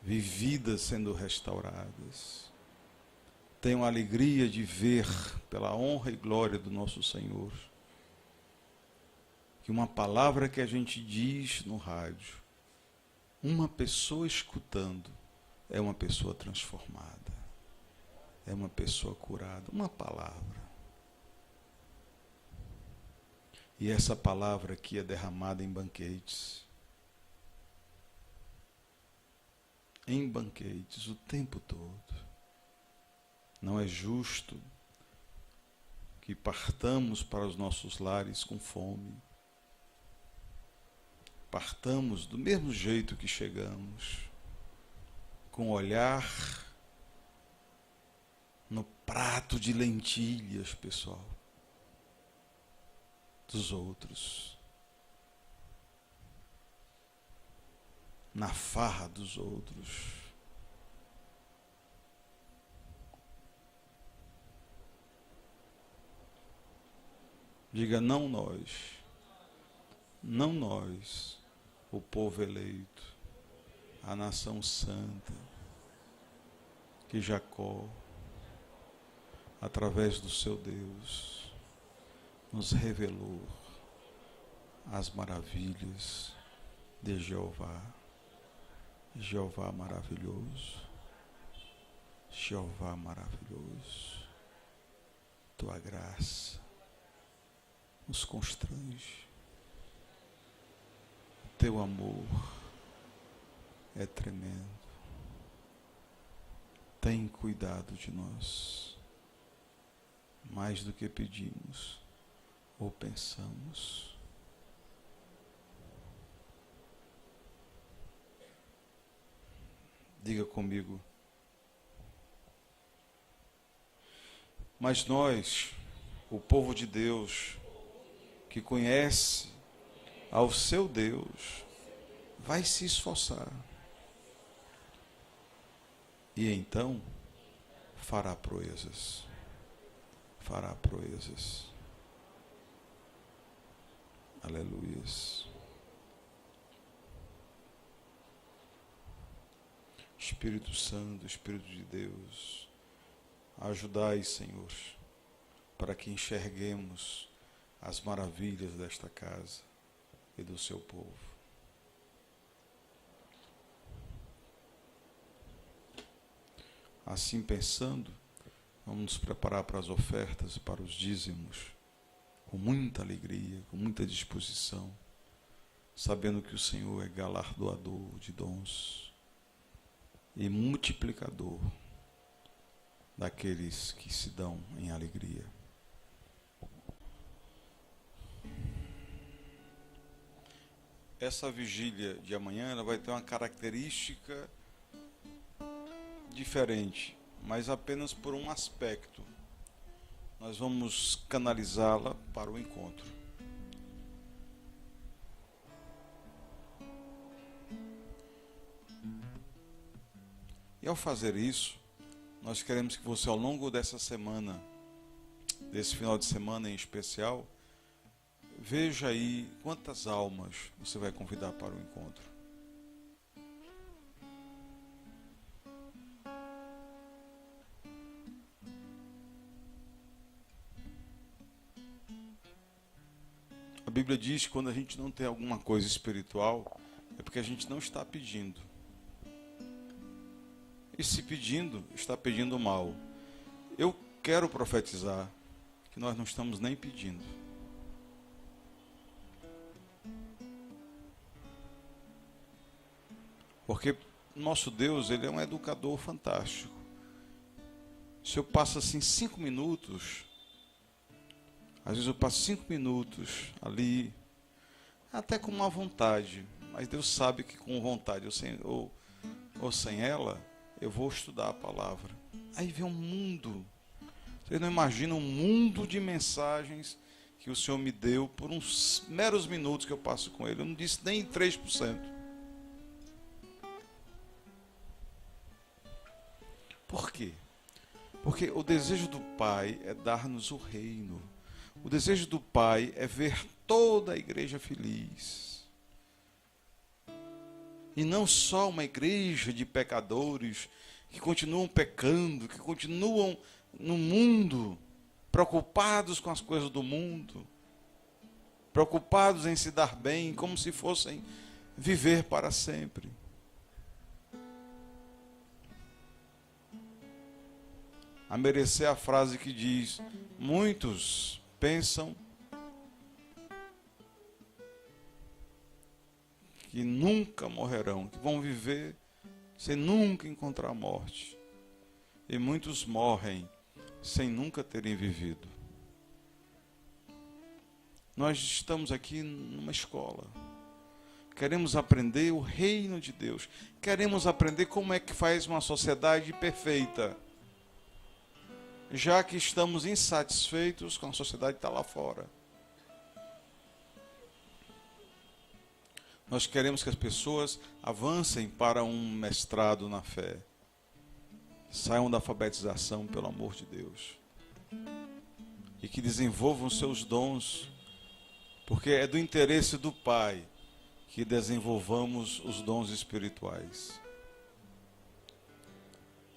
Vi vidas sendo restauradas. Tenho a alegria de ver, pela honra e glória do nosso Senhor, que uma palavra que a gente diz no rádio, uma pessoa escutando, é uma pessoa transformada, é uma pessoa curada, uma palavra. E essa palavra aqui é derramada em banquetes. Em banquetes o tempo todo. Não é justo que partamos para os nossos lares com fome. Partamos do mesmo jeito que chegamos, com olhar no prato de lentilhas, pessoal, dos outros, na farra dos outros. Diga: não nós, não nós, o povo eleito, a nação santa, que Jacó, através do seu Deus, nos revelou as maravilhas de Jeová. Jeová maravilhoso, Jeová maravilhoso, tua graça nos constrange, teu amor é tremendo, tem cuidado de nós, mais do que pedimos ou pensamos. Diga comigo: mas nós, o povo de Deus, que conhece ao seu Deus, vai se esforçar. E então fará proezas. Fará proezas. Aleluias. Espírito Santo, Espírito de Deus, ajudai, Senhor, para que enxerguemos as maravilhas desta casa e do seu povo. Assim pensando, vamos nos preparar para as ofertas e para os dízimos, com muita alegria, com muita disposição, sabendo que o Senhor é galardoador de dons e multiplicador daqueles que se dão em alegria. Essa vigília de amanhã ela vai ter uma característica diferente, mas apenas por um aspecto. Nós vamos canalizá-la para o encontro. E ao fazer isso, nós queremos que você, ao longo dessa semana, desse final de semana em especial, veja aí quantas almas você vai convidar para o encontro. Bíblia diz que quando a gente não tem alguma coisa espiritual, é porque a gente não está pedindo. E se pedindo, está pedindo mal. Eu quero profetizar que nós não estamos nem pedindo. Porque nosso Deus, ele é um educador fantástico. Se eu passo assim 5 minutos, às vezes eu passo 5 minutos ali, até com uma vontade, mas Deus sabe que com vontade ou sem ela, eu vou estudar a palavra. Aí vem um mundo. Vocês não imaginam um mundo de mensagens que o Senhor me deu por uns meros minutos que eu passo com Ele. Eu não disse nem 3%. Por quê? Porque o desejo do Pai é dar-nos o reino. O desejo do Pai é ver toda a igreja feliz. E não só uma igreja de pecadores que continuam pecando, que continuam no mundo, preocupados com as coisas do mundo, preocupados em se dar bem, como se fossem viver para sempre. A merecer a frase que diz: muitos pensam que nunca morrerão, que vão viver sem nunca encontrar a morte. E muitos morrem sem nunca terem vivido. Nós estamos aqui numa escola. Queremos aprender o reino de Deus. Queremos aprender como é que faz uma sociedade perfeita. Já que estamos insatisfeitos com a sociedade que está lá fora. Nós queremos que as pessoas avancem para um mestrado na fé. Saiam da alfabetização, pelo amor de Deus. E que desenvolvam seus dons. Porque é do interesse do Pai que desenvolvamos os dons espirituais.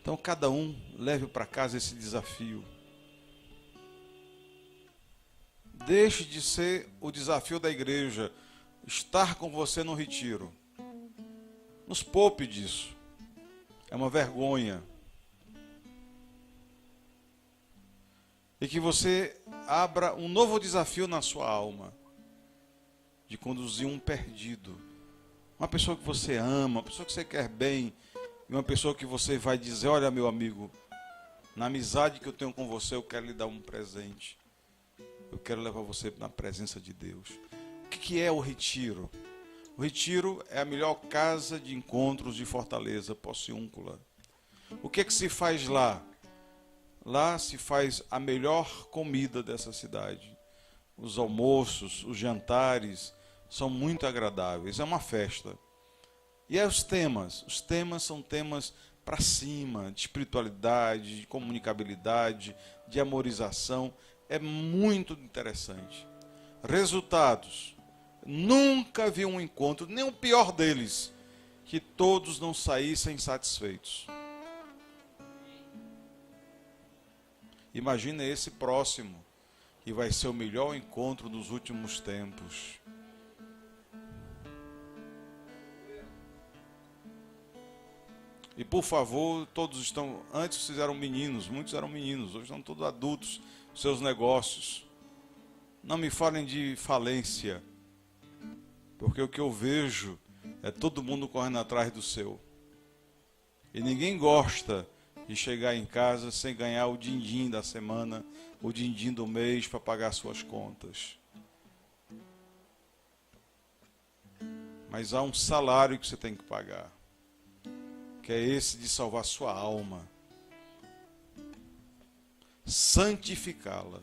Então, cada um leve para casa esse desafio. Deixe de ser o desafio da igreja estar com você no retiro. Nos poupe disso. É uma vergonha. E que você abra um novo desafio na sua alma. De conduzir um perdido. Uma pessoa que você ama, uma pessoa que você quer bem. E uma pessoa que você vai dizer: olha, meu amigo, na amizade que eu tenho com você, eu quero lhe dar um presente. Eu quero levar você na presença de Deus. O que é o retiro? O retiro é a melhor casa de encontros de Fortaleza, Pociúncula. O que se faz lá? Lá se faz a melhor comida dessa cidade. Os almoços, os jantares são muito agradáveis. É uma festa. E aí os temas são temas para cima, de espiritualidade, de comunicabilidade, de amorização. É muito interessante. Resultados. Nunca vi um encontro, nem o pior deles, que todos não saíssem satisfeitos. Imagina esse próximo, que vai ser o melhor encontro dos últimos tempos. E por favor, todos estão, antes vocês eram meninos, muitos eram meninos, hoje estão todos adultos, seus negócios. Não me falem de falência, porque o que eu vejo é todo mundo correndo atrás do seu. E ninguém gosta de chegar em casa sem ganhar o din-din da semana, o din-din do mês para pagar suas contas. Mas há um salário que você tem que pagar, que é esse de salvar sua alma, santificá-la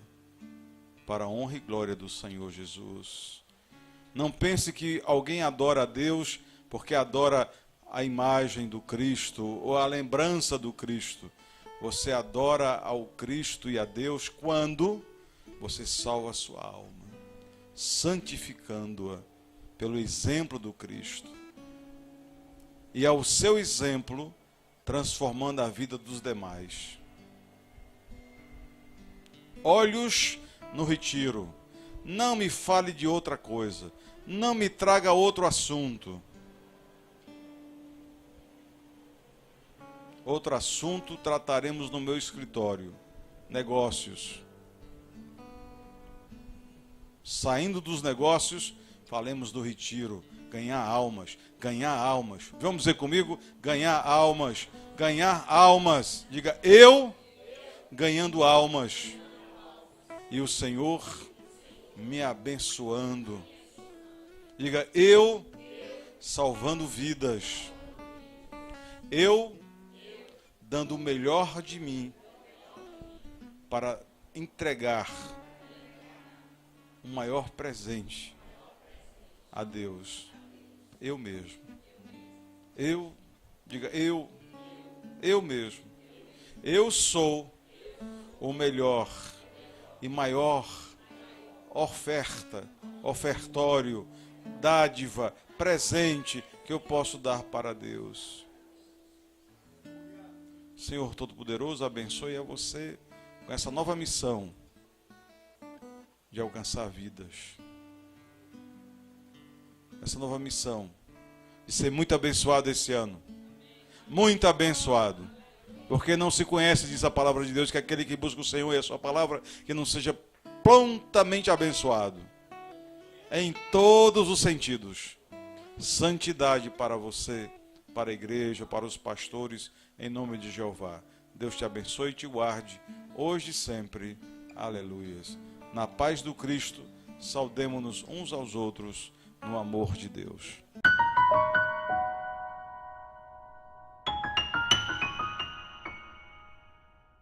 para a honra e glória do Senhor Jesus. Não pense que alguém adora a Deus porque adora a imagem do Cristo ou a lembrança do Cristo. Você adora ao Cristo e a Deus quando você salva a sua alma, santificando-a pelo exemplo do Cristo. E ao seu exemplo, transformando a vida dos demais. Olhos no retiro. Não me fale de outra coisa. Não me traga outro assunto. Outro assunto trataremos no meu escritório. Negócios. Saindo dos negócios, falemos do retiro. Ganhar almas. Ganhar almas. Vamos dizer comigo? Ganhar almas. Ganhar almas. Diga, eu ganhando almas. E o Senhor me abençoando. Diga, eu salvando vidas. Eu dando o melhor de mim para entregar um maior presente a Deus. Eu mesmo. Eu, diga, eu mesmo. Eu sou o melhor e maior oferta, ofertório, dádiva, presente que eu posso dar para Deus. Senhor Todo-Poderoso, abençoe a você com essa nova missão de alcançar vidas. Essa nova missão de ser muito abençoado esse ano. Muito abençoado. Porque não se conhece, diz a palavra de Deus, que aquele que busca o Senhor e a sua palavra, que não seja prontamente abençoado. Em todos os sentidos. Santidade para você, para a igreja, para os pastores, em nome de Jeová. Deus te abençoe e te guarde, hoje e sempre. Aleluias. Na paz do Cristo, saudemo-nos uns aos outros, no amor de Deus.